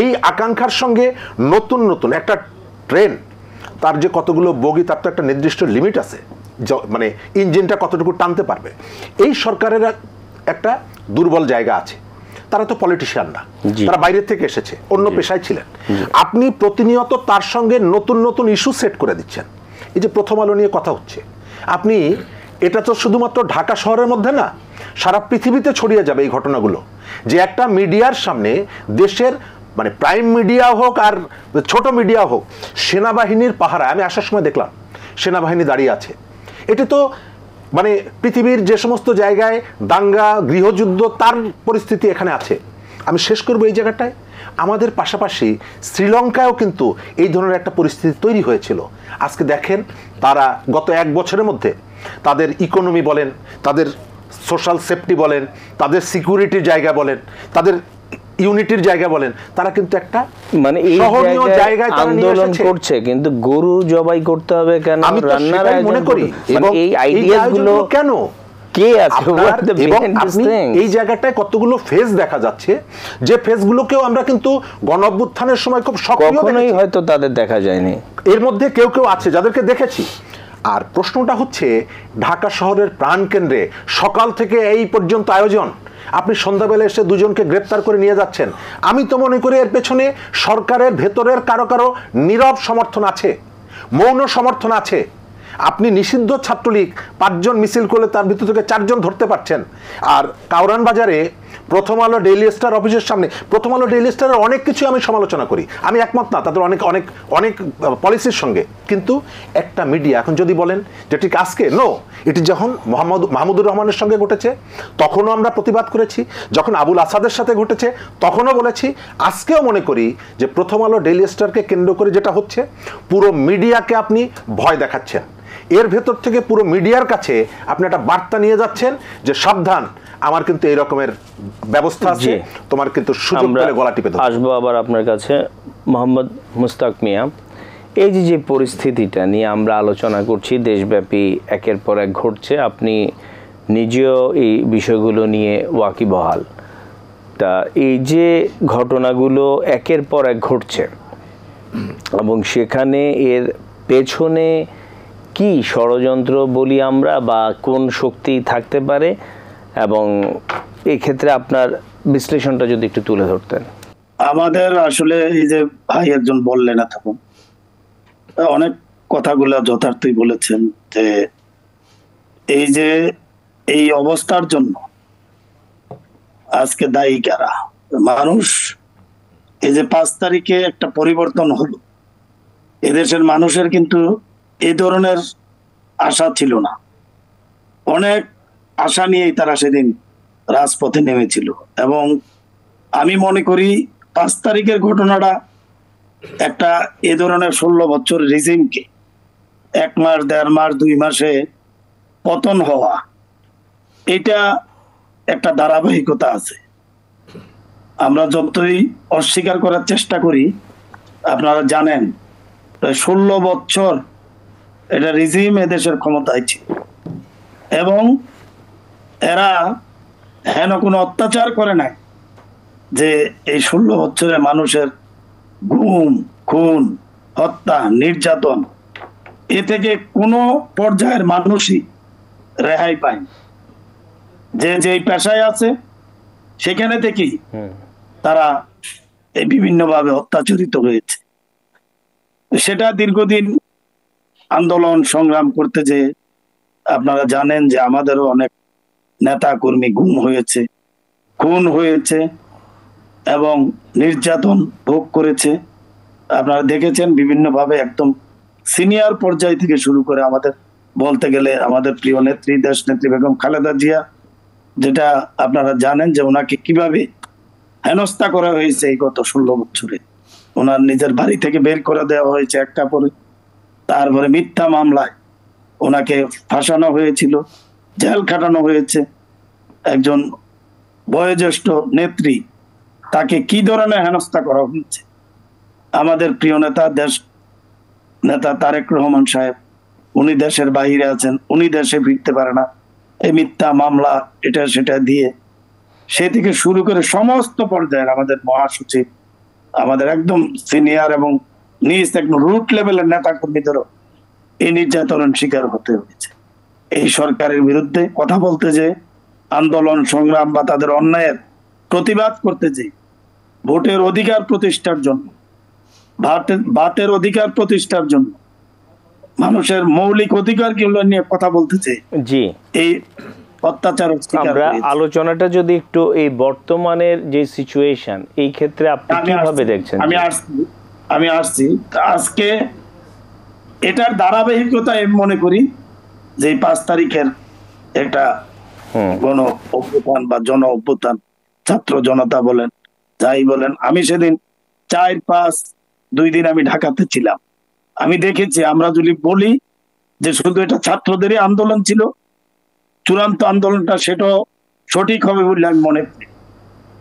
এই আকাঙ্ক্ষার সঙ্গে নতুন নতুন একটা ট্রেন, তার যে কতগুলো বগি, তার তো একটা নির্দিষ্ট লিমিট আছে, মানে ইঞ্জিনটা কতটুকু টানতে পারবে। এই সরকারের একটা দুর্বল জায়গা আছে। তারা তো পলিটিশিয়ান না, তারা বাইরে থেকে এসেছে, অন্য পেশায় ছিলেন। আপনি প্রতিনিয়ত তার সঙ্গে নতুন নতুন ইস্যু সেট করে দিচ্ছেন। এই যে প্রথম আলো নিয়ে কথা হচ্ছে, আপনি এটা তো শুধুমাত্র ঢাকা শহরের মধ্যে না, সারা পৃথিবীতে ছড়িয়ে যাবে এই ঘটনাগুলো, যে একটা মিডিয়ার সামনে, দেশের মানে প্রাইম মিডিয়া হোক আর ছোট মিডিয়া হোক, সেনাবাহিনীর পাহারায়, আমি আসার সময় দেখলাম সেনাবাহিনী দাঁড়িয়ে আছে। এটি তো মানে পৃথিবীর যে সমস্ত জায়গায় দাঙ্গা, গৃহযুদ্ধ, তার পরিস্থিতি এখানে আছে। আমি শেষ করবো এই জায়গাটায়, আমাদের পাশাপাশি শ্রীলঙ্কায়ও কিন্তু এই ধরনের একটা পরিস্থিতি তৈরি হয়েছিল। আজকে দেখেন, তারা গত 1 বছরের মধ্যে তাদের ইকোনমি বলেন, তাদের সোশ্যাল সেফটি বলেন, তাদের সিকিউরিটির জায়গা বলেন, তাদের ইউনিটির জায়গা বলেন, তারা কিন্তু একটা মানে এই জায়গায় আন্দোলন করছে। কিন্তু গরু জবাই করতে হবে কেন? আমি রান্নার মনে করি, এবং এই আইডিয়াগুলো কেন, কে আছে, এবং এই জায়গাটায় কতগুলো ফেজ দেখা যাচ্ছে, যে ফেজগুলোকেও আমরা কিন্তু গণঅভ্যুত্থানের সময় খুব সক্রিয়, হয়তো তাদের দেখা যায়নি। এর মধ্যে কেউ কেউ আছে যাদেরকে দেখেছি। আর প্রশ্নটা হচ্ছে ঢাকা শহরের প্রাণকেন্দ্রে সকাল থেকে এই পর্যন্ত আয়োজন, আপনি সন্ধ্যাবেলা এসে দুজনকে গ্রেপ্তার করে নিয়ে যাচ্ছেন। আমি তো মনে করি এর পেছনে সরকারের ভেতরের কারো কারো নীরব সমর্থন আছে, মৌন সমর্থন আছে। আপনি নিষিদ্ধ ছাত্রলীগ 5 জন মিছিল করলে তার ভিতর থেকে 4 জন ধরতে পারছেন। আর কাউরান বাজারে প্রথম আলো ডেইলি স্টার অফিসের সামনে, প্রথম আলো ডেইলি স্টারের অনেক কিছু আমি সমালোচনা করি, আমি একমত না তাদের অনেক অনেক অনেক পলিসির সঙ্গে, কিন্তু একটা মিডিয়া এখন যদি বলেন যে ঠিক আজকে নো, এটি যখন মাহমুদুর রহমানের সঙ্গে ঘটেছে তখনও আমরা প্রতিবাদ করেছি, যখন আবুল আসাদের সাথে ঘটেছে তখনও বলেছি, আজকেও মনে করি যে প্রথম আলো ডেইলি স্টারকে কেন্দ্র করে যেটা হচ্ছে পুরো মিডিয়াকে আপনি ভয় দেখাচ্ছেন। এর ভেতর থেকে পুরো মিডিয়ার কাছে আপনি একটা বার্তা নিয়ে যাচ্ছেন যে সাবধান, আমার কিন্তু এই রকমের ব্যবস্থা আছে, তোমার কিন্তু সুযোগ পেলে গলা টিপে দেব। আসবো আবার আপনার কাছে মোহাম্মদ মুস্তাক মিয়া। এই যে পরিস্থিতিটা নিয়ে আমরা আলোচনা করছি, দেশব্যাপী একের পর এক ঘটছে, আপনি নিজেও এই বিষয়গুলো নিয়ে ওয়াকিবহাল। তা এই যে ঘটনাগুলো একের পর এক ঘটছে এবং সেখানে এর পেছনে কি ষড়যন্ত্র বলি আমরা, বা কোন শক্তি থাকতে পারে, এবং এই ক্ষেত্রে আপনার বিশ্লেষণটা যদি একটু তুলে ধরতেন। আমাদের আসলে এই যে ভাই একজন বললেন তখন অনেক কথাগুলো যথার্থই বলেছেন, যে এই যে এই অবস্থার জন্য আজকে দায়ী কারা? মানুষ, এই যে 5 তারিখে একটা পরিবর্তন হলো, এদেশের মানুষের কিন্তু এই ধরনের আশা ছিল না। অনেক আশা নিয়েই তারা সেদিন রাজপথে নেমেছিল, এবং আমি মনে করি 5 তারিখের ঘটনাটা একটা এ ধরনের 16 বছর রিজিমকে 1 মাস 1.5 মাস 2 মাসে পতন হওয়া, এটা একটা ধারাবাহিকতা আছে। আমরা যতই অস্বীকার করার চেষ্টা করি, আপনারা জানেন প্রায় 16 বছর এটা রিজিম এদেশের ক্ষমতায় ছিল, এবং এরা হেন কোনো অত্যাচার করে নাই যে এই 16 বছরে মানুষের গুম, খুন, হত্যা, নির্যাতন, এ থেকে কোনো পর্যায়ের মানুষই রেহাই পায়নি। যে যেই পেশায় আছে সেখানে থেকেই তারা এই বিভিন্নভাবে অত্যাচারিত হয়েছে। সেটা দীর্ঘদিন আন্দোলন সংগ্রাম করতে, যে আপনারা জানেন যে আমাদেরও অনেক নেতা কর্মী গুম হয়েছে, খুন হয়েছে এবং নির্যাতন ভোগ করেছে। আপনারা দেখেছেন বিভিন্নভাবে, একদম সিনিয়র পর্যায় থেকে শুরু করে আমাদের বলতে গেলে আমাদের প্রিয় নেত্রী, দেশ নেত্রী বেগম খালেদা জিয়া, যেটা আপনারা জানেন যে ওনাকে কিভাবে হেনস্থা করা হয়েছে এই গত 16 বছরে। ওনার নিজের বাড়ি থেকে বের করে দেওয়া হয়েছে একটা পরে, তারপরে মিথ্যা মামলায় ওনাকে ফাঁসানো হয়েছিল, জেল খাটানো হয়েছে। একজন বয়োজ্যেষ্ঠ নেত্রী, তাকে কি ধরনের হেনস্থা করা হয়েছে। আমাদের প্রিয় নেতা, দেশ নেতা তারেক রহমান সাহেব, উনি দেশের বাইরে আছেন, উনি দেশে ফিরতে পারে না, এই মিথ্যা মামলা এটা সেটা দিয়ে, সে থেকে শুরু করে সমস্ত পর্যায়ের আমাদের মহাসচিব, আমাদের একদম সিনিয়র এবং নিজ একদম রুট লেভেলের নেতা কর্মীদেরও এই নির্যাতনের শিকার হতে হয়েছে। এই সরকারের বিরুদ্ধে কথা বলতে যে, আন্দোলন সংগ্রাম বা তাদের অন্যায়ের প্রতিবাদ করতে যে, ভোটের অধিকার প্রতিষ্ঠার জন্য, ভাতের অধিকার প্রতিষ্ঠার জন্য, মানুষের মৌলিক অধিকারগুলো নিয়ে কথা বলতে চাই, জি এই অত্যাচার। আমরা আলোচনাটা যদি একটু এই বর্তমানের যে সিচুয়েশন, এই ক্ষেত্রে আপনি কিভাবে দেখছেন? আমি আসছি আজকে এটার ধারাবাহিকতা মনে করি যে 5 তারিখের একটা গণ অভ্যুত্থান বা জন অভ্যুত্থান, ছাত্র জনতা বলেন যাই বলেন। আমি সেদিন 4-5 দিন আমি ঢাকাতে ছিলাম, আমি দেখেছি। আমরা যদি বলি যে শুধু এটা ছাত্রদেরই আন্দোলন ছিল, চূড়ান্ত আন্দোলনটা সেটাও সঠিক হবে বলে আমি মনে করি,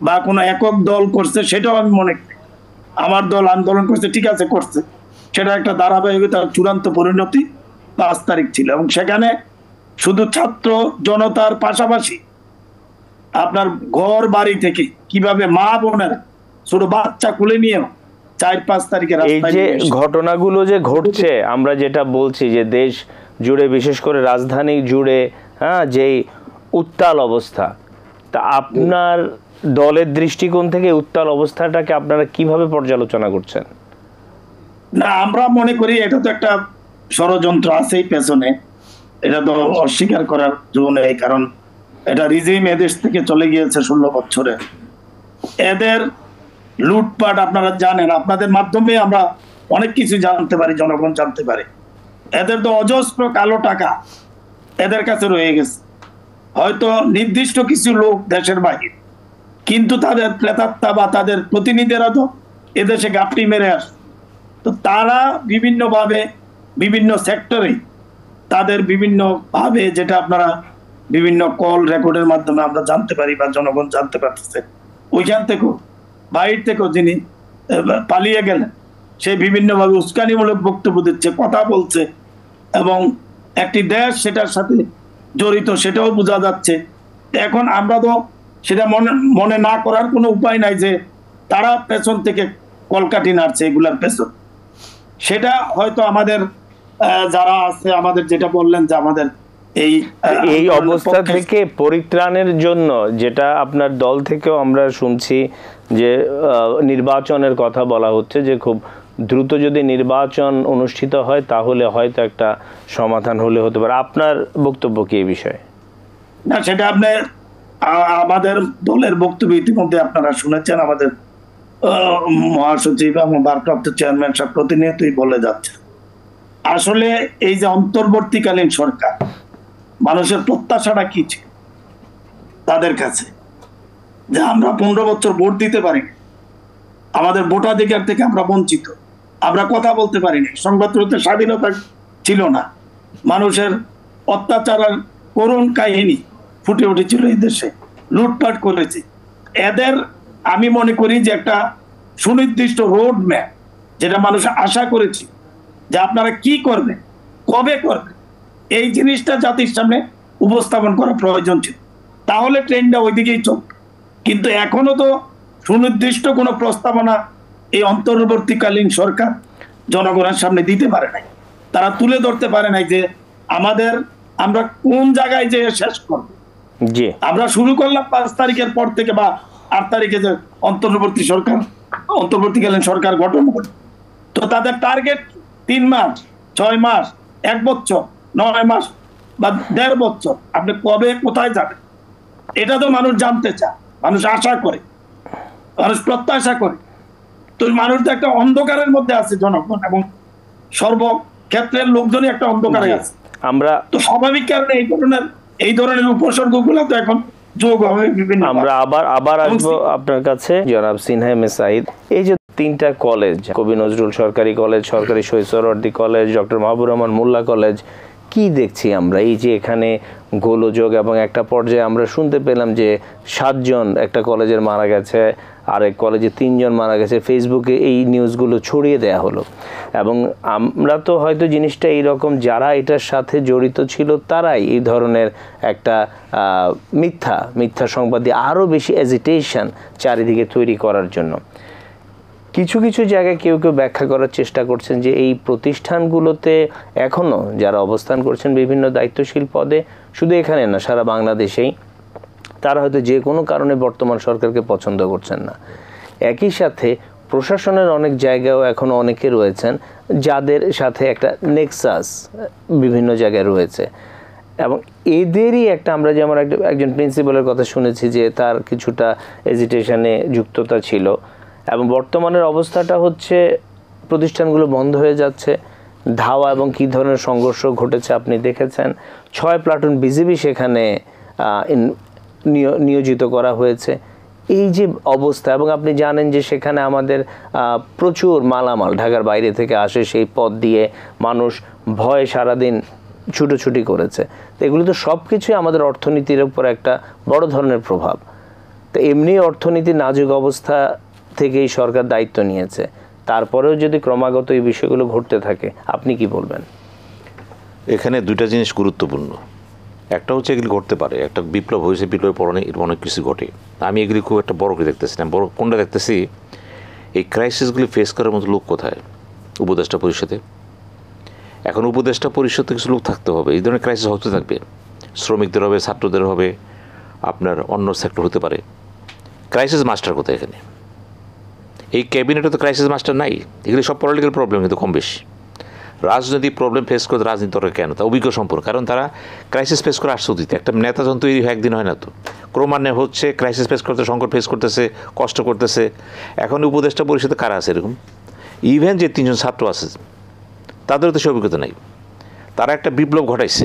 বা কোনো একক দল করছে সেটাও আমি মনে করি। আমার দল আন্দোলন করছে, ঠিক আছে করছে, সেটা একটা ধারাবাহিকতা, চূড়ান্ত পরিণতি 5 তারিখ ছিল। এবং সেখানে শুধু ছাত্র জনতার পাশাপাশি আপনার ঘর বাড়ি থেকে কিভাবে মা বোনেরা ছোট বাচ্চা কুলে নিয়ে 4-5 তারিখে এই যে ঘটনাগুলো যে ঘটছে, আমরা যেটা বলছি যে দেশ জুড়ে, বিশেষ করে রাজধানী জুড়ে যেই উত্তাল অবস্থা, তা আপনার দলের দৃষ্টিকোণ থেকে উত্তাল অবস্থাটাকে আপনারা কিভাবে পর্যালোচনা করছেন? না, আমরা মনে করি এটা তো একটা ষড়যন্ত্র আছেই পেছনে, এটা তো অস্বীকার করার জন্য নেই, কারণ এটা রিজিম এদেশ থেকে চলে গিয়েছে 16 বছরে। এদের লুটপাট আপনারা জানেন, আপনাদের মাধ্যমে আমরা অনেক কিছু জানতে পারি, জনগণ জানতে পারে। এদের তো অজস্র কালো টাকা এদের কাছে রয়ে গেছে, হয়তো নির্দিষ্ট কিছু লোক দেশের বাইরে, কিন্তু তাদের প্রেতাত্মা বা তাদের প্রতিনিধিরা তো এদেশে গাপটি মেরে আসে। তো তারা বিভিন্নভাবে বিভিন্ন সেক্টরে তাদের বিভিন্ন ভাবে, যেটা আপনারা বিভিন্ন কল রেকর্ডের মাধ্যমে আমরা জানতে পারি বা জনগণ জানতে পারতেছে, ওইখান থেকেও বাইরে থেকেও যিনি পালিয়ে গেলেন সে বিভিন্নভাবে উস্কানিমূলক বক্তব্য দিচ্ছে, কথা বলছে, এবং একটি দেশ সেটার সাথে জড়িত সেটাও বোঝা যাচ্ছে। এখন আমরা তো সেটা মনে না করার কোনো উপায় নাই যে তারা পেছন থেকে কলকাঠি নাড়ছে এগুলার পেছন। সেটা হয়তো আমাদের যারা আছে, আমাদের যেটা বললেন যে আমাদের এই অবস্থা থেকে পরিত্রাণের জন্য, যেটা আপনার দল থেকেও আমরা শুনছি যে নির্বাচনের কথা বলা হচ্ছে, যে খুব দ্রুত যদি নির্বাচন অনুষ্ঠিত হয় তাহলে হয়তো একটা সমাধান হলে হতে পারে। আপনার বক্তব্য কি এই বিষয়ে? না, সেটা আপনি আমাদের দলের বক্তব্য ইতিমধ্যে আপনারা শুনেছেন, আমাদের মহাসচিব এবং ভারপ্রাপ্ত চেয়ারম্যান সব প্রতিনিয়তই বলে যাচ্ছে। আসলে এই যে অন্তর্বর্তীকালীন সরকার, মানুষের প্রত্যাশাটা কি ছিল তাদের কাছে, যে আমরা 15 বছর ভোট দিতে পারি, আমাদের ভোটাধিকার থেকে আমরা বঞ্চিত, আমরা কথা বলতে পারিনি, সংবাদ প্রচারের স্বাধীনতা ছিল না, মানুষের অত্যাচার আর করুণ কাহিনী ফুটে উঠেছিল এই দেশে, লুটপাট করেছে। এদের আমি মনে করি যে একটা সুনির্দিষ্ট রোড ম্যাপ, যেটা মানুষ আশা করেছি যে আপনারা কি করবেন, কবে করবেন, এই জিনিসটা জাতির সামনে উপস্থাপন করা প্রয়োজন ছিল, তাহলে ট্রেনটা ওইদিকেই চলত। কিন্তু এখনো তো সুনির্দিষ্ট কোনো প্রস্তাবনা এই অন্তর্বর্তীকালীন সরকার জনগণের সামনে দিতে পারে নাই, তারা তুলে ধরতে পারে নাই যে আমরা কোন জায়গায় যে শেষ করব। আমরা শুরু করলাম 5 তারিখের পর থেকে বা 8 তারিখে যে অন্তর্বর্তীকালীন সরকার গঠন করে, তো তাদের টার্গেট 3 মাস, 6 মাস, 1 বছর, 9 মাস বা 1.5 বছর, আপনি কবে কোথায় যাবেন, এটা তো মানুষ জানতে চায়, মানুষ আশা করে, মানুষ প্রত্যাশা করে। তো মানুষ তো একটা অন্ধকারের মধ্যে আছে জনগণ, এবং সর্বক্ষেত্রের লোকজনই একটা অন্ধকারে আছে। আমরা তো স্বাভাবিক কারণে এই ধরনের উপসর্গগুলো তো এখন যোগ হবে বিভিন্ন। আমরা আবার আসবো আপনার কাছে, জনাব সিনহা এম এ সাঈদ। এই যে 3টা কলেজ, কবি নজরুল সরকারি কলেজ, সরকারি শহীদ সোহরাওয়ার্দী কলেজ, ডক্টর মাহবুবুর রহমান মোল্লা কলেজ, কি দেখছি আমরা এই যে এখানে গোলযোগ, এবং একটা পর্যায়ে আমরা শুনতে পেলাম যে 7 জন একটা কলেজের মারা গেছে, আরেক কলেজে 3 জন মারা গেছে, ফেসবুকে এই নিউজগুলো ছড়িয়ে দেয়া হলো। এবং আমরা তো হয়তো জিনিসটা এইরকম, যারা এটার সাথে জড়িত ছিল তারাই এই ধরনের একটা মিথ্যা সংবাদ দিয়ে আরও বেশি এজিটেশন চারিদিকে তৈরি করার জন্য কিছু কিছু জায়গায় কেউ ব্যাখ্যা করার চেষ্টা করছেন যে এই প্রতিষ্ঠানগুলোতে এখনও যারা অবস্থান করছেন বিভিন্ন দায়িত্বশীল পদে, শুধু এখানে না সারা বাংলাদেশেই, তারা হয়তো যে কোনো কারণে বর্তমান সরকারকে পছন্দ করছেন না। একই সাথে প্রশাসনের অনেক জায়গায়ও এখনও অনেকে রয়েছেন যাদের সাথে একটা নেক্সাস বিভিন্ন জায়গায় রয়েছে, এবং এদেরই একটা, আমরা যেমন একজন প্রিন্সিপালের কথা শুনেছি যে তার কিছুটা এজিটেশনে যুক্ততা ছিল, এবং বর্তমানের অবস্থাটা হচ্ছে প্রতিষ্ঠানগুলো বন্ধ হয়ে যাচ্ছে, ধাওয়া এবং কী ধরনের সংঘর্ষ ঘটেছে আপনি দেখেছেন। 6 প্লাটুন বিজিবি সেখানে নিয়োজিত করা হয়েছে। এই যে অবস্থা, এবং আপনি জানেন যে সেখানে আমাদের প্রচুর মালামাল ঢাকার বাইরে থেকে আসে, সেই পথ দিয়ে মানুষ ভয়ে সারাদিন ছুটোছুটি করেছে। তো এগুলো তো সব কিছুই আমাদের অর্থনীতির উপর একটা বড় ধরনের প্রভাব। তো এমনি অর্থনীতির নাজুক অবস্থা থেকেই সরকার দায়িত্ব নিয়েছে, তারপরেও যদি ক্রমাগত এই বিষয়গুলো ঘটতে থাকে, আপনি কি বলবেন? এখানে 2টা জিনিস গুরুত্বপূর্ণ। একটা হচ্ছে এগুলি ঘটতে পারে, একটা বিপ্লব হয়েছে, বিপ্লবের পরে অনেক কিছু ঘটে। আমি এগুলি খুব একটা বড় করে দেখতেছি না। বড় কোনটা দেখতেছি, এই ক্রাইসিসগুলি ফেস করার মতো লোক কোথায় উপদেষ্টা পরিষদে, এখন উপদেষ্টা পরিষদে কিছু লোক থাকতে হবে, এই ধরনের ক্রাইসিস হতে থাকবে, শ্রমিকদের হবে, ছাত্রদের হবে, আপনার অন্য সেক্টর হতে পারে। ক্রাইসিস মাস্টার কোথায় এখানে? এই ক্যাবিনেটে তো ক্রাইসিস মাস্টার নাই, এগুলি সব পলিটিক্যাল প্রবলেম কিন্তু কম বেশি। রাজনৈতিক প্রবলেম ফেস করতে রাজনীতি দরকার কেন? তা অভিজ্ঞ সম্পর্ক, কারণ তারা ক্রাইসিস ফেস করে আসছে অতীতে। একটা নেতা যখন তৈরি হয় একদিন হয় না তো, ক্রমান্বয়ে হচ্ছে, ক্রাইসিস ফেস করতে, সংকট ফেস করতেছে, কষ্ট করতেছে। এখন উপদেষ্টা পরিষদে কারা আছে এরকম? ইভেন যে 3জন ছাত্র আছে তাদেরও তো সে অভিজ্ঞতা নাই। তারা একটা বিপ্লব ঘটাইছে,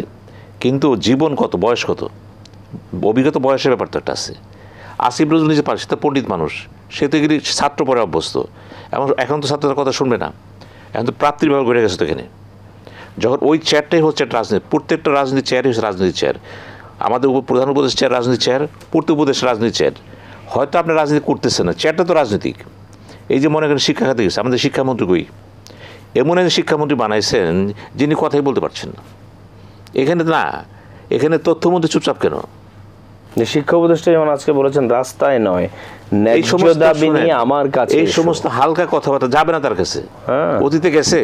কিন্তু জীবন কত, বয়স কত, অভিজ্ঞতা বয়সের ব্যাপার তো একটা আছে। আসিফ নজরুল নিজে পারে, সে তো পণ্ডিত মানুষ, সে তো এগুলি ছাত্র পরে অভ্যস্ত। এখন তো ছাত্রদের কথা শুনবে না, এখন তো প্রাপ্তির ব্যাপার ঘটে গেছে তো এখানে। যখন ওই চেয়ারটাই হচ্ছে একটা রাজনীতি, প্রত্যেকটা রাজনীতির চেয়ারই হচ্ছে রাজনীতির চেয়ার। আমাদের প্রধান উপদেশ চেয়ার রাজনীতির চেয়ার, প্রত্যেক উপদেশ রাজনীতির চেয়ার। হয়তো আপনি রাজনীতি করতেছেন না, চেয়ারটা তো রাজনীতিক। এই যে মনে করেন শিক্ষা খাতে গেছে, আমাদের শিক্ষামন্ত্রী কই? এমন একজন শিক্ষামন্ত্রী বানাইছেন যিনি কথাই বলতে পারছেন না। এখানে না, এখানে তথ্যমন্ত্রী চুপচাপ কেন? শিক্ষা উপদেষ্টা যেমন আজকে বলেছেন রাস্তায় নয়, এই সমস্ত দাবি নিয়ে আমার কাছে, এই সমস্ত হালকা কথাবার্তা যাবে না তার কাছে। অতীতে গেছে।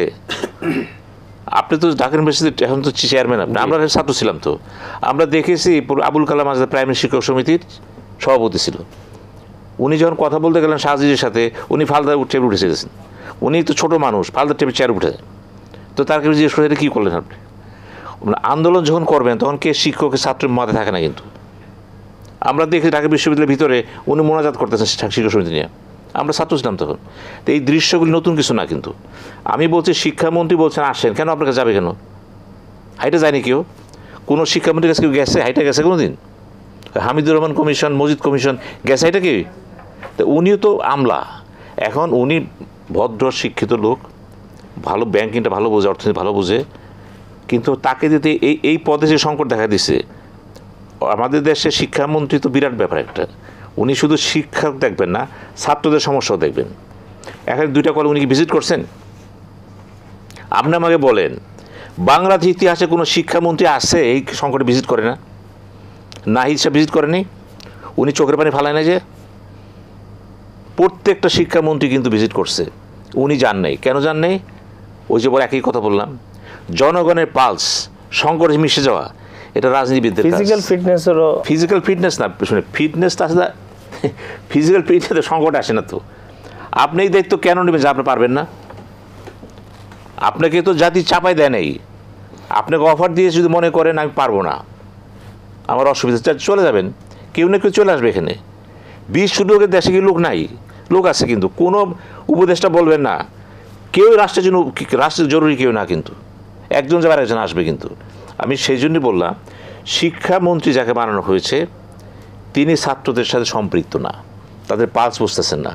আপনি তো ঢাকা ইউনিভার্সিটির এখন তো চেয়ারম্যান, আপনি, আমরা ছাত্র ছিলাম তো, আমরা দেখেছি আবুল কালাম আজাদ প্রাইমারি শিক্ষক সমিতির সভাপতি ছিল। উনি যখন কথা বলতে গেলেন শাহজিজের সাথে, উনি ফালদা টেবিল উঠে গেছেন। উনি তো ছোট মানুষ, ফালদা টেবিল চেয়ার উঠে যায়। তো তার কাছে জিজ্ঞেস করে কী করলেন আপনি? আন্দোলন যখন করবেন তখন কে শিক্ষকের ছাত্রের মাথায় থাকে না। কিন্তু আমরা দেখি ঢাকা বিশ্ববিদ্যালয়ের ভিতরে উনি মোনাজাত করতেছেন শিক্ষক সমিতি নিয়ে, আমরা ছাত্র ছিলাম তখন। তো এই দৃশ্যগুলি নতুন কিছু না। কিন্তু আমি বলছি শিক্ষামন্ত্রী বলছেন আসেন, কেন আপনার কাছে যাবে কেন? হাইটা যায়নি কেউ? কোনো শিক্ষামন্ত্রীর কাছে কেউ গেছে? হাইটা গেছে কোনো দিন? হামিদুর রহমান কমিশন, মজিদ কমিশন গেছে হাইটা কি? তো উনিও তো আমলা। এখন উনি ভদ্র শিক্ষিত লোক, ভালো ব্যাংকিংটা ভালো বোঝে, অর্থনীতি ভালো বোঝে, কিন্তু তাকে দিতে এই পদে যে সংকট দেখা দিচ্ছে। আমাদের দেশে শিক্ষামন্ত্রী তো বিরাট ব্যাপার একটা। উনি শুধু শিক্ষক দেখবেন না, ছাত্রদের সমস্যাও দেখবেন। এখানে 2টা কলেজ উনি কি ভিজিট করছেন? আপনি আমাকে বলেন, বাংলাদেশ ইতিহাসে কোনো শিক্ষামন্ত্রী আছে এই সংকটে ভিজিট করে না? নাহিদ সাহেব ভিজিট করেনি? উনি চোখের পানি ফালায় না যে? প্রত্যেকটা শিক্ষামন্ত্রী কিন্তু ভিজিট করছে, উনি যান নাই। কেন যান নাই? ওই যে বলে একই কথা বললাম, জনগণের পালস, সংকটে মিশে যাওয়া, এটা রাজনীতিবিদদের ফিজিক্যাল ফিটনেসেরও, ফিজিক্যাল ফিটনেস না, শুনে ফিটনেসটা আসলে ফিজিক্যাল ফিটনেস সংকট আসে না তো। আপনি এই দায়িত্ব কেন নেবেন যে আপনি পারবেন না? আপনাকে তো জাতি চাপাই দেয় নাই। আপনাকে অফার দিয়ে যদি মনে করেন আমি পারবো না, আমার অসুবিধা, চলে যাবেন। কেউ না কেউ চলে আসবে এখানে। 20 লোকের দেশে কি লোক নাই? লোক আছে, কিন্তু কোনো উপদেষ্টা বলবেন না কেউ রাষ্ট্রের জন্য, রাষ্ট্রের জরুরি কেউ না, কিন্তু একজন যাবার একজন আসবে। কিন্তু আমি সেই জন্যই বললাম, শিক্ষামন্ত্রী যাকে বানানো হয়েছে তিনি ছাত্রদের সাথে সম্পৃক্ত না, তাদের পালস বুঝতেছেন না।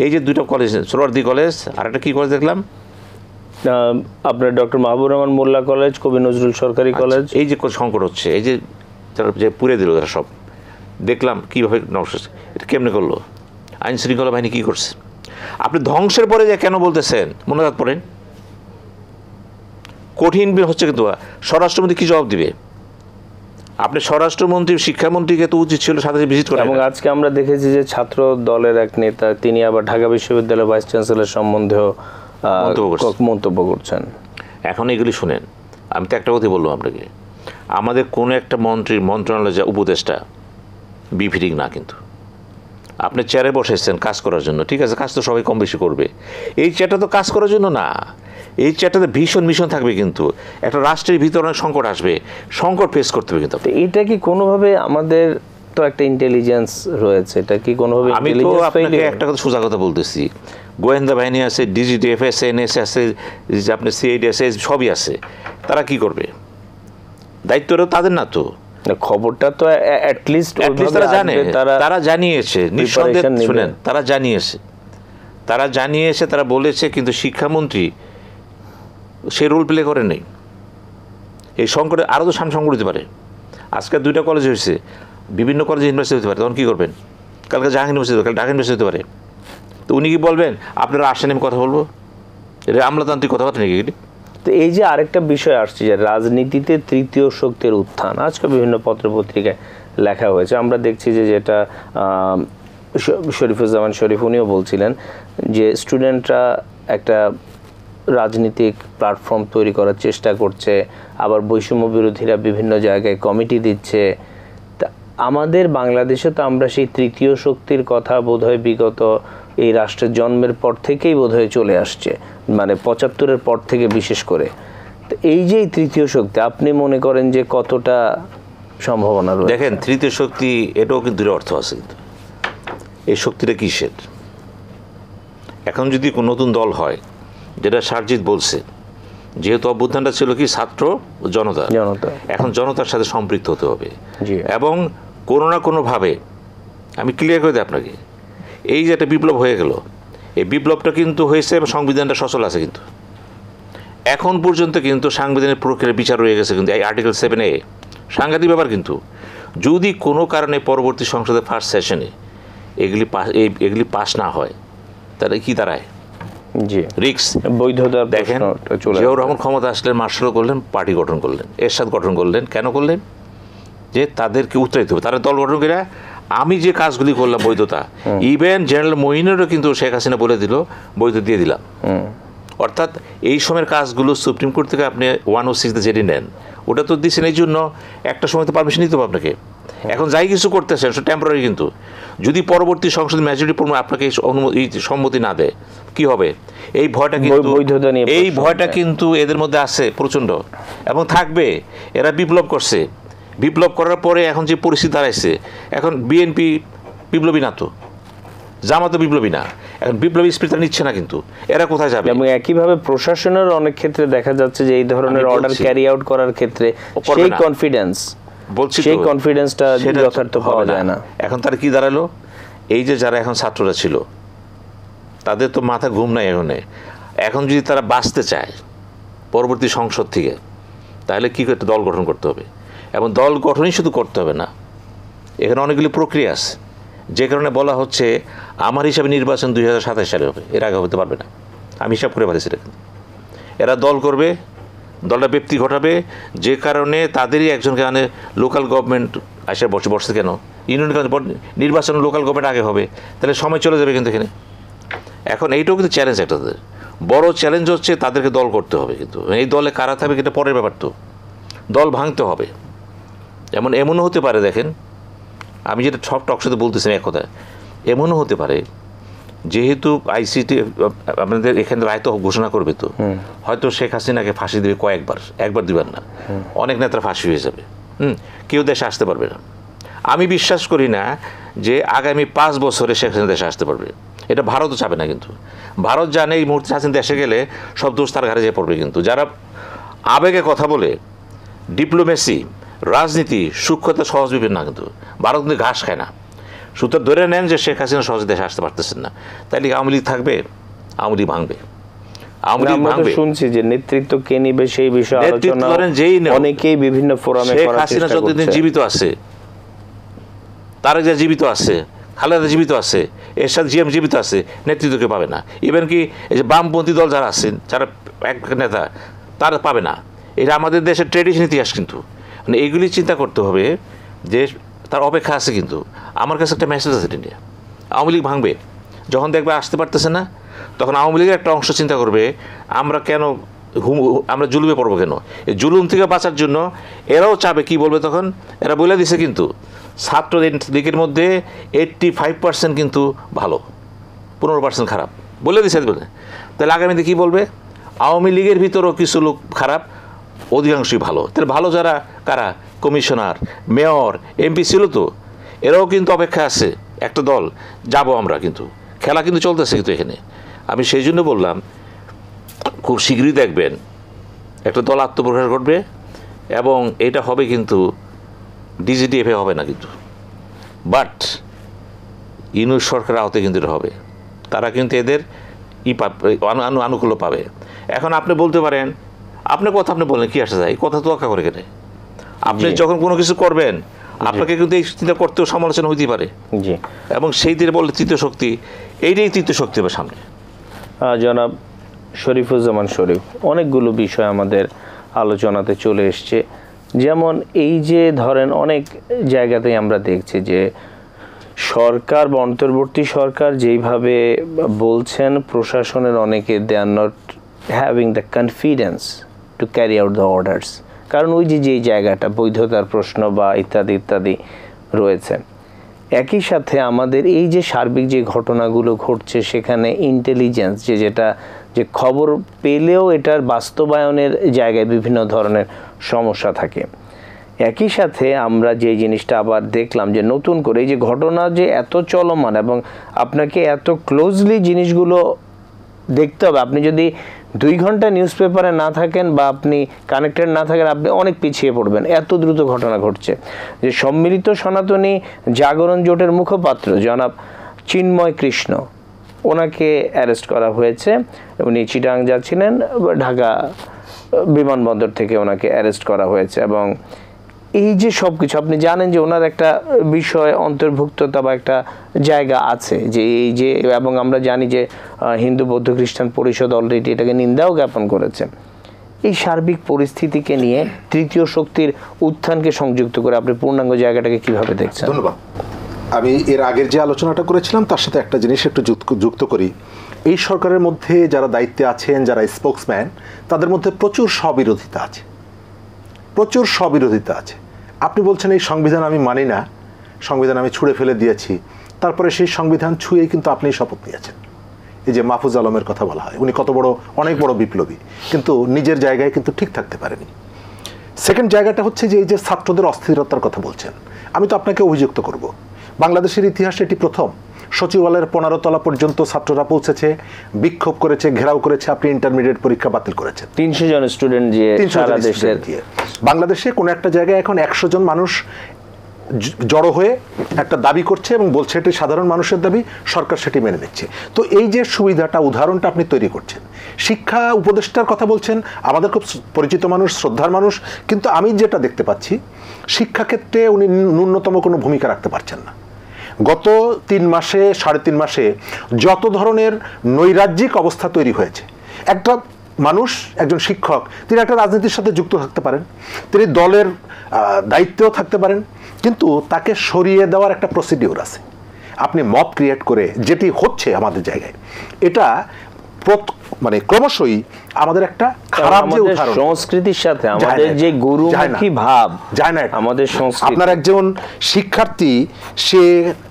এই যে 2টা কলেজ, সোহরাওয়ার্দী কলেজ আর একটা কী কলেজ দেখলাম আপনার ডক্টর মাহবুবুর রহমান মোল্লা কলেজ, কবি নজরুল সরকারি কলেজ, এই যে সংকট হচ্ছে, এই যে তারা যে পুড়ে দিল তারা সব, দেখলাম কীভাবে নষ্ট। এটা কেমনে করলো? আইন শৃঙ্খলা বাহিনী কী করছে? আপনি ধ্বংসের পরে যে কেন বলতেছেন মোনাজাত পড়েন? কঠিন হচ্ছে, কিন্তু স্বরাষ্ট্রমন্ত্রী কী জবাব দিবে? আপনি স্বরাষ্ট্রমন্ত্রী, শিক্ষামন্ত্রীকে তো উচিত ছিল সাথে ভিজিট করা। এবং আজকে আমরা দেখেছি যে ছাত্র দলের এক নেতা তিনি আবার ঢাকা বিশ্ববিদ্যালয়ের ভাইস চ্যান্সেলর সম্বন্ধেও মন্তব্য করছেন। এখন এগুলি শুনেন, আমি তো একটা কথাই বললাম আপনাকে, আমাদের কোনো একটা মন্ত্রণালয় যা উপদেষ্টা বিফিটিং না। কিন্তু আপনি চেয়ারে বসেছেন কাজ করার জন্য, ঠিক আছে, কাজ তো সবাই কম বেশি করবে। এই চেয়ারটা তো কাজ করার জন্য না, এই চেয়ারটাতে ভীষণ মিশন থাকবে। কিন্তু একটা রাষ্ট্রের ভিতরে অনেক সংকট আসবে, সংকট ফেস করতে হবে। কিন্তু এটা কি কোনোভাবে আমাদের তো একটা ইন্টেলিজেন্স রয়েছে, এটা কি কোনোভাবে? আমি তো আপনাকে একটা কথা সোজা কথা বলতেছি, গোয়েন্দা বাহিনী আছে, ডিজিটিএফএস, এনএসএ আছে, আপনার সিআইডি আছে, সবই আছে। তারা কি করবে? দায়িত্বটা তাদের না তো। খবরটা তো অ্যাটলিস্ট তারা জানে, তারা জানিয়েছে, নিঃসন্দেহে শুনেন, তারা জানিয়েছে, তারা বলেছে। কিন্তু শিক্ষামন্ত্রী সে রোল প্লে করে নেই। এই সংকটে আরও তো সংকট হতে পারে। আজকে 2টা কলেজ হয়েছে, বিভিন্ন কলেজে ইউনিভার্সিটি হতে পারে, তখন কী করবেন? কালকে জাহাঙ্গীর ইউনিভার্সিটি, কাল ঢাকা ইউনিভার্সিটি হতে পারে। তো উনি কি বলবেন আপনারা আসেন আমি কথা বলবো? এটা আমলাতান্ত্রিক কথাবার্তা নাকি? তো এই যে আরেকটা বিষয় আসছে যে রাজনীতিতে তৃতীয় শক্তির উত্থান, আজকে বিভিন্ন পত্রপত্রিকায় লেখা হয়েছে। আমরা দেখছি যে যেটা শরীফুজ্জামান শরীফ উনিও বলছিলেন যে স্টুডেন্টরা একটা রাজনৈতিক প্ল্যাটফর্ম তৈরি করার চেষ্টা করছে, আবার বৈষম্য বিরোধীরা বিভিন্ন জায়গায় কমিটি দিচ্ছে। তা আমাদের বাংলাদেশে তো আমরা সেই তৃতীয় শক্তির কথা বোধহয় বিগত এই রাষ্ট্রের জন্মের পর থেকেই বোধহয় চলে আসছে, মানে ৭৫-এর পর থেকে বিশেষ করে। তো এই যে তৃতীয় শক্তি, আপনি মনে করেন যে কতটা সম্ভাবনা রয়েছে? দেখেন, তৃতীয় শক্তি এটাও কিন্তু অর্থ আছে, কিন্তু এই শক্তিটা কিসের? এখন যদি কোনো নতুন দল হয়, যেটা সারজিৎ বলছে, যেহেতু অভ্যুত্থানটা ছিল কি ছাত্র জনতা, এখন জনতার সাথে সম্পৃক্ত হতে হবে এবং কোনো না কোনোভাবে, আমি ক্লিয়ার করে দিই আপনাকে, এই যে একটা বিপ্লব হয়ে গেল, এই বিপ্লবটা কিন্তু হয়েছে এবং সংবিধানটা সচল আছে, কিন্তু এখন পর্যন্ত কিন্তু সাংবিধানিক প্রক্রিয়ার বিচার রয়ে গেছে, কিন্তু এই আর্টিকেল 7A সাংঘাতিক ব্যাপার। কিন্তু যদি কোনো কারণে পরবর্তী সংসদের ফার্স্ট সেশনে এগুলি পাস না হয়, তাহলে কি দাঁড়ায়? রিক্স, বৈধতা। দেখেন, জিয়াউর রহমান ক্ষমতা আসলেন, মার্শাল করলেন, পার্টি গঠন করলেন, এরশাদ গঠন করলেন। কেন করলেন? যে তাদেরকে উত্তরাইতে হবে, তারা দল গঠন করে আমি যে কাজগুলি করলাম বৈধতা, ইভেন জেনারেল মঈনেরও কিন্তু শেখ হাসিনা বলে দিল বৈধ দিয়ে দিলাম। অর্থাৎ এই সময়ের কাজগুলো সুপ্রিম কোর্ট থেকে আপনি 106 যেটি নেন, ওটা তো দিচ্ছেন এই জন্য একটা সময় তো পারমিশন নিতে হবে আপনাকে। এখন যাই কিছু করতেছেন সেটা টেম্পোরারি, কিন্তু যদি পরবর্তী সংসদ মেজরিটি আপনাকে সম্মতি না দেয় কি হবে? এই ভয়টা কিন্তু কিন্তু এদের মধ্যে আছে প্রচণ্ড এবং থাকবে। এরা বিপ্লব করছে, বিপ্লব করার পরে এখন যে পরিস্থিতি দাঁড়াইছে, এখন বিএনপি বিপ্লবী না, তো জামাতও বিপ্লবী না, এখন বিপ্লবী স্পিরিট নিচ্ছে না, কিন্তু এরা কোথায় যাবে? এবং একইভাবে প্রশাসনের অনেক ক্ষেত্রে দেখা যাচ্ছে যে এই ধরনের অর্ডার ক্যারি আউট করার ক্ষেত্রে সেই কনফিডেন্স, বলছি সেই কনফিডেন্সটা যথার্থ পাওয়া যায় না। এখন তার কি দাঁড়ালো? এই যে যারা এখন ছাত্ররা ছিল, তাদের তো মাথা ঘুম নাই এখন যদি তারা বাঁচতে চায় পরবর্তী সংসদ থেকে, তাহলে কি করতে? দল গঠন করতে হবে। এবং দল গঠনই শুধু করতে হবে না, এখানে অনেকগুলি প্রক্রিয়া আছে, যে কারণে বলা হচ্ছে আমার হিসাবে নির্বাচন 2027 সালে হবে, এর আগে হতে পারবে না। আমি হিসাব করে পাচ্ছি, এরা দল করবে, দলটা ব্যক্তি ঘটাবে, যে কারণে তাদেরই একজনকে মানে লোকাল গভর্নমেন্ট আসে বসে কেন? ইউনিয়ন নির্বাচন লোকাল গভর্নমেন্ট আগে হবে, তাহলে সময় চলে যাবে কিন্তু এখানে। এখন এইটাও কিন্তু চ্যালেঞ্জ, একটা তাদের বড় চ্যালেঞ্জ হচ্ছে তাদেরকে দল করতে হবে, কিন্তু এই দলে কারা থাকবে এটা পরের ব্যাপার, তো দল ভাঙতে হবে। এমনও হতে পারে, দেখেন আমি যেটা সব টকশোতে বলতেছি এক কথা, এমনও হতে পারে যেহেতু আইসিটি আপনাদের এখানে রায় তো ঘোষণা করবে, তো হয়তো শেখ হাসিনাকে ফাঁসি দেবে একবার দুবার না, অনেক নেতারা ফাঁসি হয়ে যাবে, কেউ দেশে আসতে পারবে না। আমি বিশ্বাস করি না যে আগামী 5 বছরে শেখ হাসিনা দেশে আসতে পারবে, এটা ভারতও চাবে না। কিন্তু ভারত জানে এই মুহূর্তে হাসিনা দেশে গেলে সব দোষ তার ঘাড়ে যেয়ে পড়বে। কিন্তু যারা আবেগে কথা বলে, ডিপ্লোমেসি, রাজনীতি, সূক্ষ্মতা সহজ বিবেন না, কিন্তু ভারত কিন্তু ঘাস খায় না। সুতরাং ধরে নেন যে শেখ হাসিনা সহজে দেশে আসতে পারতেছেন না, তাইলে আওয়ামী লীগ থাকবে, আওয়ামী লীগ ভাঙবে। শুনছি যে নেতৃত্ব কে নিবে সেই বিষয়ে আলোচনা অনেকেই বিভিন্ন ফোরামে শেখ হাসিনা যতদিন জীবিত আছে, তারেক জিয়া জীবিত আছে, খালেদা জীবিত আছে, এরশাদ জিএম জীবিত আছে, নেতৃত্বকে পাবে না। ইভেন কি এই যে বামপন্থী দল যারা আছেন, যারা এক নেতা, তারা পাবে না। এটা আমাদের দেশের ট্রেডিশন, ইতিহাস। কিন্তু মানে এইগুলি চিন্তা করতে হবে যে তার অপেক্ষা আছে। কিন্তু আমার কাছে একটা মেসেজ আছে, ইন্ডিয়া আওয়ামী লীগ ভাঙবে। যখন দেখবে আসতে পারতেছে না, তখন আওয়ামী লীগের একটা অংশ চিন্তা করবে আমরা কেন আমরা জুলুমে পড়বো কেন? এই জুলুম থেকে বাঁচার জন্য এরাও চাবে। কি বলবে তখন? এরা বলে দিছে কিন্তু ছাত্র লীগের মধ্যে 85% কিন্তু ভালো, 15% খারাপ, বলে দিছে। তাহলে আগামীতে কী বলবে? আওয়ামী লীগের ভিতরেও কিছু লোক খারাপ, অধিকাংশই ভালো। তাহলে ভালো যারা কারা? কমিশনার, মেয়র, এমপি ছিল, তো এরাও কিন্তু অপেক্ষা আছে একটা দল যাব আমরা। কিন্তু খেলা কিন্তু চলতেছে কিন্তু এখানে। আমি সেই জন্য বললাম খুব শীঘ্রই দেখবেন একটা দল আত্মপ্রকাশ করবে, এবং এটা হবে কিন্তু ডিজিটিএফে হবে না কিন্তু, বাট ইউনূস সরকারের আওতায় কিন্তু এটা হবে। তারা কিন্তু এদের আনুকূল্য পাবে। এখন আপনি বলতে পারেন, আপনার কথা আপনি বলেন কি আসা যায়, এই কথা তো রক্ষা করে কেন? আপনি যখন কোনো কিছু করবেন আপনাকে কিন্তু এই চিন্তা করতেও সমালোচনা হইতে পারে, এবং সেই দিনে বললে তৃতীয় শক্তি, এইটাই তৃতীয় শক্তি হবে সামনে। জনাব শরীফুজ্জামান শরীফ, অনেকগুলো বিষয় আমাদের আলোচনাতে চলে এসছে। যেমন এই যে ধরেন অনেক জায়গাতেই আমরা দেখছি যে সরকার বা অন্তর্বর্তী সরকার যেইভাবে বলছেন, প্রশাসনের অনেকে they are not having the confidence to carry out the orders, কারণ ওই যে জায়গাটা বৈধতার প্রশ্ন বা ইত্যাদি ইত্যাদি রয়েছে। একই সাথে আমাদের এই যে সার্বিক যে ঘটনাগুলো ঘটছে সেখানে ইন্টেলিজেন্স যে খবর পেলেও এটার বাস্তবায়নের জায়গায় বিভিন্ন ধরনের সমস্যা থাকে। একই সাথে আমরা যে জিনিসটা আবার দেখলাম যে নতুন করে এই যে ঘটনা যে এত চলমান এবং আপনাকে এত ক্লোজলি জিনিসগুলো দেখতে হবে। আপনি যদি 2 ঘন্টা নিউজ পেপারে না থাকেন বা আপনি কানেক্টেড না থাকেন, আপনি অনেক পিছিয়ে পড়বেন, এত দ্রুত ঘটনা ঘটছে। যে সম্মিলিত সনাতনী জাগরণ জোটের মুখপাত্র জনাব চিন্ময় কৃষ্ণ, ওনাকে অ্যারেস্ট করা হয়েছে। উনি চিটাগাং যাচ্ছিলেন, ঢাকা বিমানবন্দর থেকে ওনাকে অ্যারেস্ট করা হয়েছে। এবং এই যে সব কিছু আপনি জানেন যে ওনার একটা বিষয় অন্তর্ভুক্ততা বা একটা জায়গা আছে যে এই যে, এবং আমরা জানি যে হিন্দু বৌদ্ধ খ্রিস্টান পরিষদ অলরেডি এটাকে নিন্দাও জ্ঞাপন করেছে। এই সার্বিক পরিস্থিতিকে নিয়ে তৃতীয় শক্তির উত্থানকে সংযুক্ত করে আপনি পূর্ণাঙ্গ জায়গাটাকে কিভাবে দেখছেন? ধন্যবাদ। আমি এর আগের যে আলোচনাটা করেছিলাম তার সাথে একটা জিনিস একটু যুক্ত করি। এই সরকারের মধ্যে যারা দায়িত্বে আছেন, যারা স্পোকসম্যান, তাদের মধ্যে প্রচুর স্ববিরোধিতা আছে, প্রচুর স্ববিরোধিতা আছে। আপনি বলছেন এই সংবিধান আমি মানি না, সংবিধান আমি ছুঁড়ে ফেলে দিয়েছি, তারপরে সেই সংবিধান ছুঁয়েই কিন্তু আপনি শপথ নিয়েছেন। এই যে মাহফুজ আলমের কথা বলা হয়, উনি কত বড়, অনেক বড় বিপ্লবী, কিন্তু নিজের জায়গায় কিন্তু ঠিক থাকতে পারেনি। সেকেন্ড জায়গাটা হচ্ছে যে এই যে ছাত্রদের অস্থিরতার কথা বলছেন, আমি তো আপনাকে অভিযুক্ত করব, বাংলাদেশের ইতিহাসে এটি প্রথম সচিবালয়ের 15 তলা পর্যন্ত ছাত্ররা পৌঁছেছে, বিক্ষোভ করেছে, ঘেরাও করেছে, আপনি ইন্টারমিডিয়েট পরীক্ষা বাতিল করেছেন। 300 জন স্টুডেন্ট যে সারা দেশের, বাংলাদেশে কোনো একটা জায়গায় এখন 100 জন মানুষ জড়ো হয়ে একটা দাবি করছে এবং বলছে এটি সাধারণ মানুষের দাবি, সরকার সেটি মেনে নিচ্ছে। তো এই যে সুবিধাটা, উদাহরণটা আপনি তৈরি করছেন, শিক্ষা উপদেষ্টার কথা বলছেন, আমাদের খুব পরিচিত মানুষ, শ্রদ্ধার মানুষ, কিন্তু আমি যেটা দেখতে পাচ্ছি শিক্ষাক্ষেত্রে উনি ন্যূনতম কোনো ভূমিকা রাখতে পারছেন না। গত 3 মাসে 3.5 মাসে যত ধরনের নৈরাজ্যিক অবস্থা তৈরি হয়েছে, একটা মানুষ, একজন শিক্ষক, তিনি একটা রাজনীতির সাথে যুক্ত থাকতে পারেন, তিনি দলের দায়িত্বেও থাকতে পারেন, কিন্তু তাকে সরিয়ে দেওয়ার একটা প্রসিডিউর আছে। আপনি মব ক্রিয়েট করে যেটি হচ্ছে আমাদের জায়গায়, এটা মানে ক্রমশই আমাদের একটা খারাপ যে উদাহরণ, সংস্কৃতির সাথে আমাদের যে গুরুমুখী ভাব যায় না আমাদের সংস্কৃতি। আপনার একজন শিক্ষার্থী, সে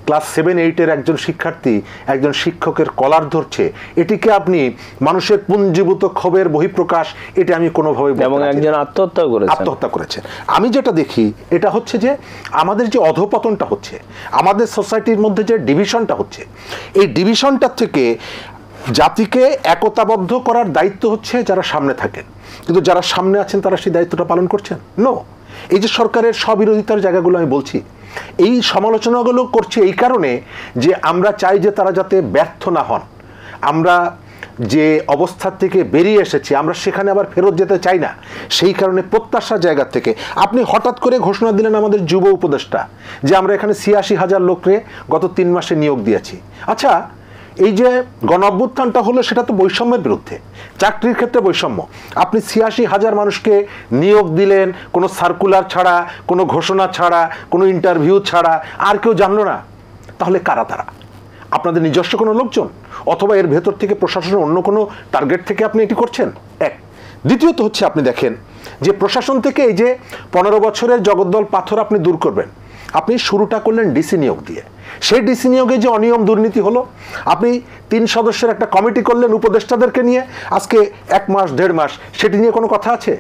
ক্লাস 7-8 একজন শিক্ষার্থী একজন শিক্ষকের কলার ধরছে, এটিকে আপনি মানুষের পুঞ্জীভূত ক্ষোভের বহিঃপ্রকাশ, এটা আমি কোনোভাবে, এবং একজন আত্মহত্যা করেছে। আমি যেটা দেখি এটা হচ্ছে যে আমাদের যে অধঃপতনটা হচ্ছে, আমাদের সোসাইটির মধ্যে যে ডিভিশনটা হচ্ছে, এই ডিভিশনটার থেকে জাতিকে একতাবদ্ধ করার দায়িত্ব হচ্ছে যারা সামনে থাকেন, কিন্তু যারা সামনে আছেন তারা সেই দায়িত্বটা পালন করছেন নো। এই যে সরকারের স্ববিরোধিতার জায়গাগুলো আমি বলছি, এই সমালোচনাগুলো করছে এই কারণে যে আমরা চাই যে তারা যাতে ব্যর্থ না হন। আমরা যে অবস্থা থেকে বেরিয়ে এসেছি আমরা সেখানে আবার ফেরত যেতে চাই না, সেই কারণে প্রত্যাশার জায়গা থেকে আপনি হঠাৎ করে ঘোষণা দিলেন আমাদের যুব উপদেষ্টা যে আমরা এখানে 86,000 লোককে গত 3 মাসে নিয়োগ দিয়েছি। আচ্ছা, এই যে গণ অভ্যুত্থানটা হলো সেটা তো বৈষম্যের বিরুদ্ধে, চাকরির ক্ষেত্রে বৈষম্য। আপনি 86,000 মানুষকে নিয়োগ দিলেন কোনো সার্কুলার ছাড়া, কোনো ঘোষণা ছাড়া, কোনো ইন্টারভিউ ছাড়া, আর কেউ জানলো না। তাহলে কারা তারা? আপনাদের নিজস্ব কোনো লোকজন, অথবা এর ভেতর থেকে প্রশাসনের অন্য কোনো টার্গেট থেকে আপনি এটি করছেন? এক। দ্বিতীয়ত হচ্ছে আপনি দেখেন যে প্রশাসন থেকে এই যে 15 বছরের জগদ্দল পাথর আপনি দূর করবেন, আপনি শুরুটা করলেন ডিসি নিয়োগ দিয়ে। সেই ডিসি নিয়োগে যে অনিয়ম দুর্নীতি হলো, আপনি 3 সদস্যের একটা কমিটি করলেন উপদেষ্টাদেরকে নিয়ে, আজকে 1 মাস 1.5 মাস সেটি নিয়ে কোনো কথা আছে?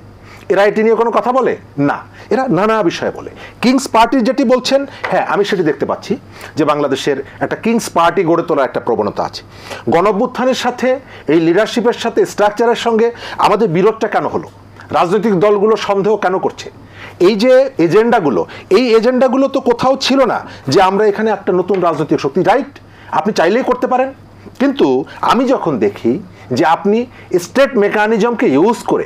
এরা এটি নিয়ে কোনো কথা বলে না, এরা নানা বিষয়ে বলে। কিংস পার্টির যেটি বলছেন, হ্যাঁ আমি সেটি দেখতে পাচ্ছি যে বাংলাদেশের একটা কিংস পার্টি গড়ে তোলার একটা প্রবণতা আছে। গণঅভ্যুত্থানের সাথে, এই লিডারশিপের সাথে, স্ট্রাকচারের সঙ্গে আমাদের বিরোধটা কেন হলো? রাজনৈতিক দলগুলো সন্দেহ কেন করছে? এই যে এজেন্ডাগুলো, এই এজেন্ডাগুলো তো কোথাও ছিল না যে আমরা এখানে একটা নতুন রাজনৈতিক শক্তি, রাইট, আপনি চাইলেই করতে পারেন। কিন্তু আমি যখন দেখি যে আপনি স্টেট মেকানিজমকে ইউজ করে,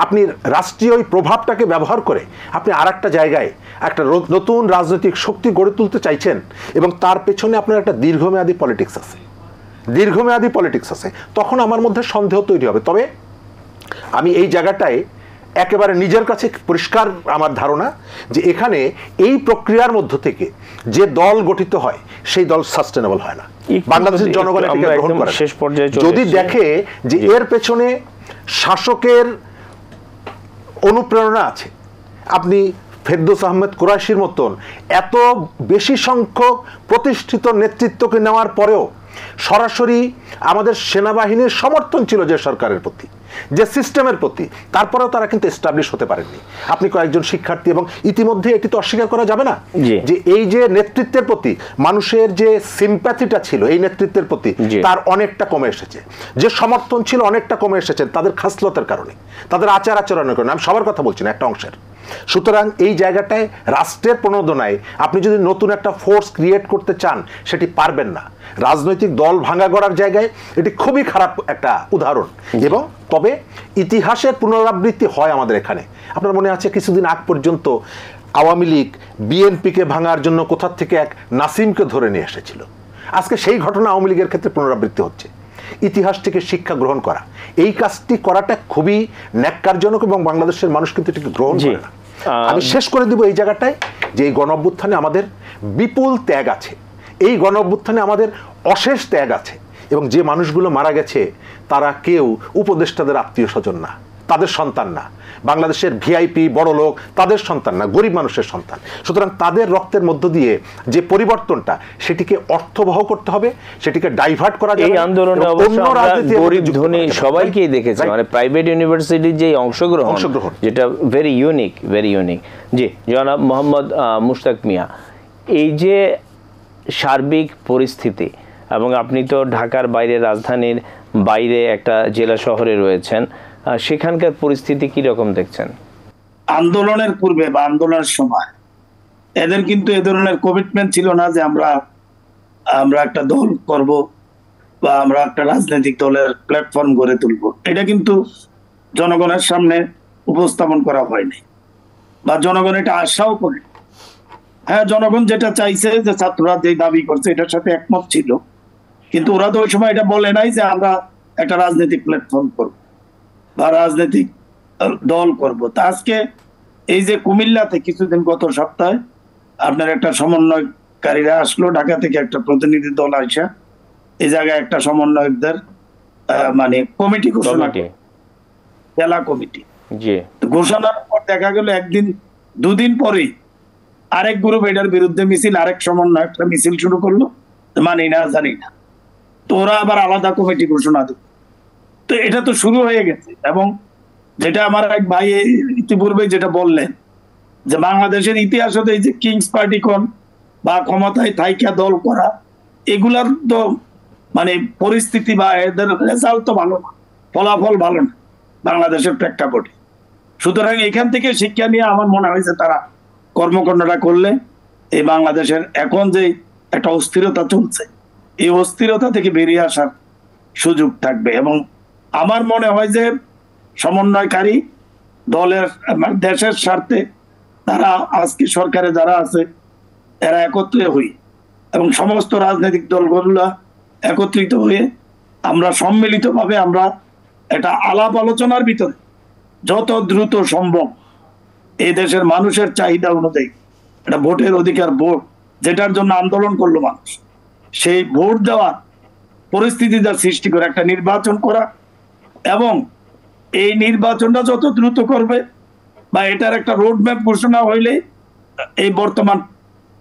আপনি রাষ্ট্রীয় ওই প্রভাবটাকে ব্যবহার করে আপনি আর একটা জায়গায় একটা নতুন রাজনৈতিক শক্তি গড়ে তুলতে চাইছেন, এবং তার পেছনে আপনার একটা দীর্ঘমেয়াদী পলিটিক্স আছে, তখন আমার মধ্যে সন্দেহ তৈরি হবে। তবে আমি এই জায়গাটায় একেবারে নিজের কাছে পরিষ্কার আমার ধারণা যে এখানে এই প্রক্রিয়ার মধ্য থেকে যে দল গঠিত হয় সেই দল সাস্টেনেবল হয় না। বাংলাদেশের জনগণ এটাকে গ্রহণ করে। যদি দেখে যে এর পেছনে শাসকের অনুপ্রেরণা আছে। আপনি ফেরদৌস আহমেদ কুরাইশির মতন এত বেশি সংখ্যক প্রতিষ্ঠিত নেতৃত্বকে নেওয়ার পরেও সরাসরি আমাদের সেনাবাহিনীর সমর্থন ছিল যে সরকারের প্রতি, যে সিস্টেমের প্রতি, তারপরেও তারা কিন্তু এস্টাবলিশ হতে পারেননি। আপনি কয়েকজন শিক্ষার্থী, এবং ইতিমধ্যে এটি তো অস্বীকার করা যাবে না যে এই যে নেতৃত্বের প্রতি মানুষের যে সিম্প্যাথিটা ছিল এই নেতৃত্বের প্রতি, তার অনেকটা কমে এসেছে। যে সমর্থন ছিল অনেকটা কমে এসেছে তাদের খাসলতের কারণে, তাদের আচার আচরণের কারণে। আমি সবার কথা বলছি না, একটা অংশের। সুতরাং এই জায়গাটায় রাষ্ট্রের প্রণোদনায় আপনি যদি নতুন একটা ফোর্স ক্রিয়েট করতে চান সেটি পারবেন না। রাজনৈতিক দল ভাঙা গড়ার জায়গায় এটি খুবই খারাপ একটা উদাহরণ। এবং তবে ইতিহাসের পুনরাবৃত্তি হয় আমাদের এখানে। আপনার মনে আছে কিছুদিন আগ পর্যন্ত আওয়ামী লীগ বিএনপিকে ভাঙার জন্য কোথা থেকে এক নাসিমকে ধরে নিয়ে এসেছিল। আজকে সেই ঘটনা আওয়ামী লীগের ক্ষেত্রে পুনরাবৃত্তি হচ্ছে। ইতিহাস থেকে শিক্ষা গ্রহণ করা, এই কাজটি করাটা খুবই ন্যাক্কারজনক, এবং বাংলাদেশের মানুষ কিন্তু এটাকে গ্রহণ করে না। আমি শেষ করে দিব এই জায়গাটায় যে এই গণঅভ্যুত্থানে আমাদের বিপুল ত্যাগ আছে, এই গণঅভ্যুত্থানে আমাদের অশেষ ত্যাগ আছে, এবং যে মানুষগুলো মারা গেছে তারা কেউ উপদেষ্টাদের আত্মীয় স্বজন না, তাদের সন্তান না, বাংলাদেশের ভিআইপি বড় লোক তাদের সন্তান না, গরিব মানুষের সন্তান। সুতরাং তাদের রক্তের মধ্য দিয়ে যে পরিবর্তনটা সেটিকে অর্থবহ করতে হবে, সেটিকে ডাইভার্ট করা যাবে। এই আন্দোলনে অবশ্য আমরা গরিব ধনী সবাইকেই দেখেছি, মানে প্রাইভেট ইউনিভার্সিটির যে অংশগ্রহণ যেটা ভেরি ইউনিক। জি জনাব মোহাম্মদ মুশতাক মিয়া, এই যে সার্বিক পরিস্থিতি, এবং আপনি তো ঢাকার বাইরে, রাজধানীর বাইরে একটা জেলা শহরে রয়েছেন, সেখানকার পরিস্থিতি কি রকম দেখছেন? আন্দোলনের পূর্বে বা আন্দোলনের সময় এদের কিন্তু এ ধরনের কমিটমেন্ট ছিল না যে আমরা একটা দল করব বা আমরা একটা রাজনৈতিক দলের প্ল্যাটফর্ম গড়ে তুলব। এটা কিন্তু জনগণের সামনে উপস্থাপন করা হয়নি, বা জনগণ এটা আশাও করে। হ্যাঁ, জনগণ যেটা চাইছে, যে ছাত্ররা যে দাবি করছে এটার সাথে একমত ছিল, কিন্তু ওরা তো ওই সময় এটা বলে নাই যে আমরা একটা রাজনৈতিক প্ল্যাটফর্ম করব বা রাজনৈতিক দল করব। তা আজকে এই যে কুমিল্লাতে কিছুদিন, গত সপ্তাহে আপনার একটা সমন্বয়কারীরা আসলো ঢাকা থেকে, একটা প্রতিনিধি দল আসা এই জায়গায় একটা সমন্বয়কদের মানে কমিটি ঘোষণা, জেলা কমিটি ঘোষণার পর দেখা গেল একদিন দুদিন পরেই আরেক গ্রুপ এটার বিরুদ্ধে মিছিল, আরেক সমন্বয়করা মিছিল শুরু করলো, মানি না, জানি না। তো ওরা আবার আলাদা কমিটি ঘোষণা দিল। তো এটা তো শুরু হয়ে গেছে। এবং যেটা আমার এক ভাই ইতিপূর্বে যেটা বললেন, যে বাংলাদেশের ইতিহাসে এই যে কিংস পার্টি কোন বা ক্ষমতায় থাইকা দল করা, এগুলার তো মানে পরিস্থিতি বা এদের রেজাল্ট তো ভালো না, ফলাফল ভালো না বাংলাদেশের প্রেক্ষাপটে। সুতরাং এখান থেকে শিক্ষা নিয়ে আমার মনে হয়েছে তারা কর্মকাণ্ডটা করলে এই বাংলাদেশের এখন যে একটা অস্থিরতা চলছে, এই অস্থিরতা থেকে বেরিয়ে আসার সুযোগ থাকবে। এবং আমার মনে হয় যে সমন্বয়কারী দলের, দেশের স্বার্থে তারা আজকে সরকারে যারা আছে এরা একত্রে হই, এবং সমস্ত রাজনৈতিক দলগুলো একত্রিত হয়ে আমরা সম্মিলিতভাবে আমরা একটা আলাপ আলোচনার ভিতরে যত দ্রুত সম্ভব এই দেশের মানুষের চাহিদা অনুযায়ী একটা ভোটের অধিকার, ভোট যেটার জন্য আন্দোলন করলো মানুষ, সেই ভোট দেওয়ার পরিস্থিতিটা সৃষ্টি করে একটা নির্বাচন করা, এবং এই নির্বাচনটা যত দ্রুত করবে বা এটার একটা রোড ম্যাপ ঘোষণা হইলে এই বর্তমান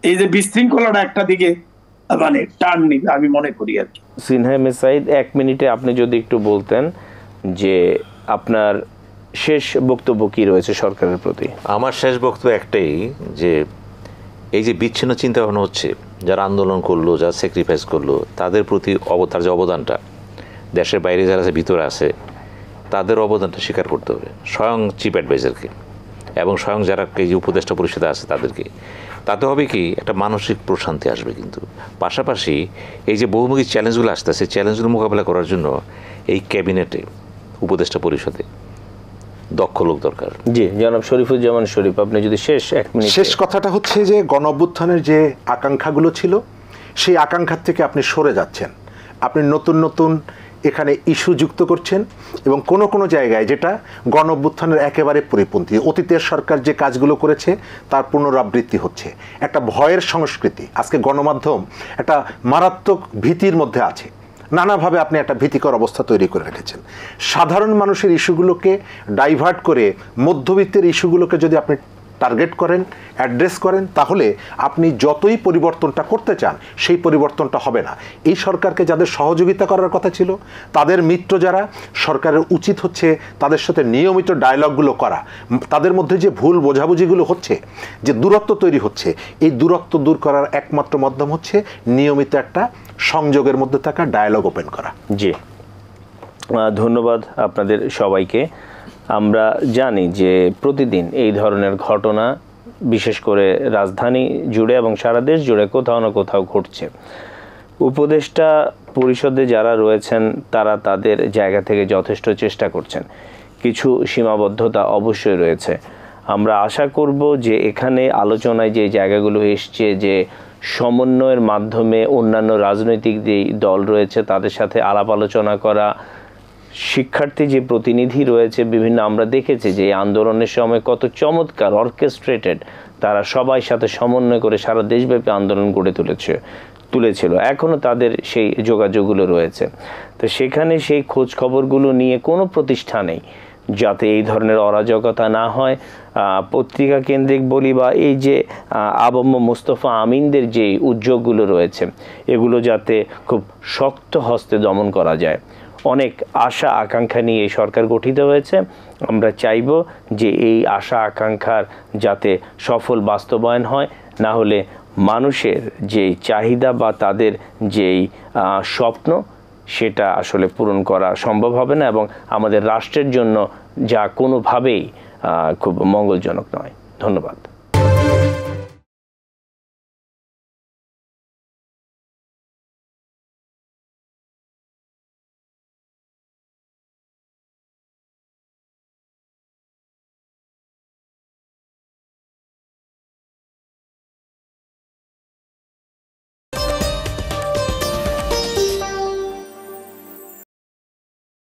এই যে বিশৃঙ্খলাটা একটা দিকে মানে টার্ন নিবে আমি মনে করি আর কি। সিনহা এম এ সাঈদ, 1 মিনিটে আপনি যদি একটু বলতেন যে আপনার শেষ বক্তব্য কি রয়েছে সরকারের প্রতি? আমার শেষ বক্তব্য একটাই, যে এই যে বিচ্ছিন্ন চিন্তা ভাবনা হচ্ছে, যারা আন্দোলন করলো, যারা স্যাক্রিফাইস করলো, তাদের প্রতি তার যে অবদানটা, দেশের বাইরে যারা আছে, ভিতরে আছে, তাদের অবদানটা স্বীকার করতে হবে, স্বয়ং চিফ অ্যাডভাইজারকে এবং স্বয়ং যারা এই যে উপদেষ্টা পরিষদে আছে তাদেরকে। তাতে হবে কি, একটা মানসিক প্রশান্তি আসবে। কিন্তু পাশাপাশি এই যে বহুমুখী চ্যালেঞ্জগুলো আসতেছে, চ্যালেঞ্জগুলো মোকাবেলা করার জন্য এই ক্যাবিনেটে, উপদেষ্টা পরিষদে দক্ষ লোক দরকার। জি জনাব শরীফুজ্জামান শরীফ, আপনি যদি শেষ 1 মিনিট। শেষ কথাটা হচ্ছে যে গণঅভ্যুত্থানের যে আকাঙ্ক্ষাগুলো ছিল, সেই আকাঙ্ক্ষার থেকে আপনি সরে যাচ্ছেন। আপনি নতুন নতুন এখানে ইস্যু যুক্ত করছেন, এবং কোনো কোনো জায়গায় যেটা গণঅভ্যুত্থানের একেবারে পরিপন্থী, অতীতের সরকার যে কাজগুলো করেছে তার পুনরাবৃত্তি হচ্ছে। একটা ভয়ের সংস্কৃতি, আজকে গণমাধ্যম একটা মারাত্মক ভীতির মধ্যে আছে। নানাভাবে আপনি একটা ভীতিকর অবস্থা তৈরি করে রেখেছেন। সাধারণ মানুষের ইস্যুগুলোকে ডাইভার্ট করে মধ্যবিত্তের ইস্যুগুলোকে যদি আপনি টার্গেট করেন, অ্যাড্রেস করেন, তাহলে আপনি যতই পরিবর্তনটা করতে চান সেই পরিবর্তনটা হবে না। এই সরকারকে যাদের সহযোগিতা করার কথা ছিল, তাদের মিত্র যারা, সরকারের উচিত হচ্ছে তাদের সাথে নিয়মিত ডায়লগগুলো করা। তাদের মধ্যে যে ভুল বোঝাবুঝিগুলো হচ্ছে, যে দূরত্ব তৈরি হচ্ছে, এই দূরত্ব দূর করার একমাত্র মাধ্যম হচ্ছে নিয়মিত একটা সংযোগের মধ্যে থাকা ডায়লগ ওপেন করা। জি, ধন্যবাদ আপনাদের সবাইকে। আমরা জানি যে প্রতিদিন এই ধরনের ঘটনা বিশেষ করে রাজধানী জুড়ে এবং সারা দেশ জুড়ে কোথাও না কোথাও ঘটছে। উপদেষ্টা পরিষদে যারা রয়েছেন তারা তাদের জায়গা থেকে যথেষ্ট চেষ্টা করছেন, কিছু সীমাবদ্ধতা অবশ্যই রয়েছে। আমরা আশা করব যে এখানে আলোচনায় যে জায়গাগুলো এসছে, যে সমন্বয়ের মাধ্যমে অন্যান্য রাজনৈতিক যে দল রয়েছে তাদের সাথে আলাপ আলোচনা করা, শিক্ষার্থী যে প্রতিনিধি রয়েছে বিভিন্ন, আমরা দেখেছি যে এই আন্দোলনের সময় কত চমৎকার অর্কেস্ট্রেটেড তারা সবাই সাথে সমন্বয় করে সারা দেশব্যাপী আন্দোলন গড়ে তুলেছিল। এখনও তাদের সেই যোগাযোগগুলো রয়েছে। তো সেখানে সেই খোঁজ খবরগুলো নিয়ে কোনো প্রতিষ্ঠানেই যাতে এই ধরনের অরাজকতা না হয়, পত্রিকা কেন্দ্রিক বলি বা এই যে আবম্ম মুস্তফা আমিনদের যে উদ্যোগগুলো রয়েছে এগুলো যাতে খুব শক্ত হস্তে দমন করা যায়। অনেক আশা আকাঙ্ক্ষা নিয়ে এই সরকার গঠিত হয়েছে। আমরা চাইব যে এই আশা আকাঙ্ক্ষার যাতে সফল বাস্তবায়ন হয়, না হলে মানুষের যেই চাহিদা বা তাদের যেই স্বপ্ন সেটা আসলে পূরণ করা সম্ভব হবে না এবং আমাদের রাষ্ট্রের জন্য যা কোনোভাবেই খুব মঙ্গলজনক নয়। ধন্যবাদ।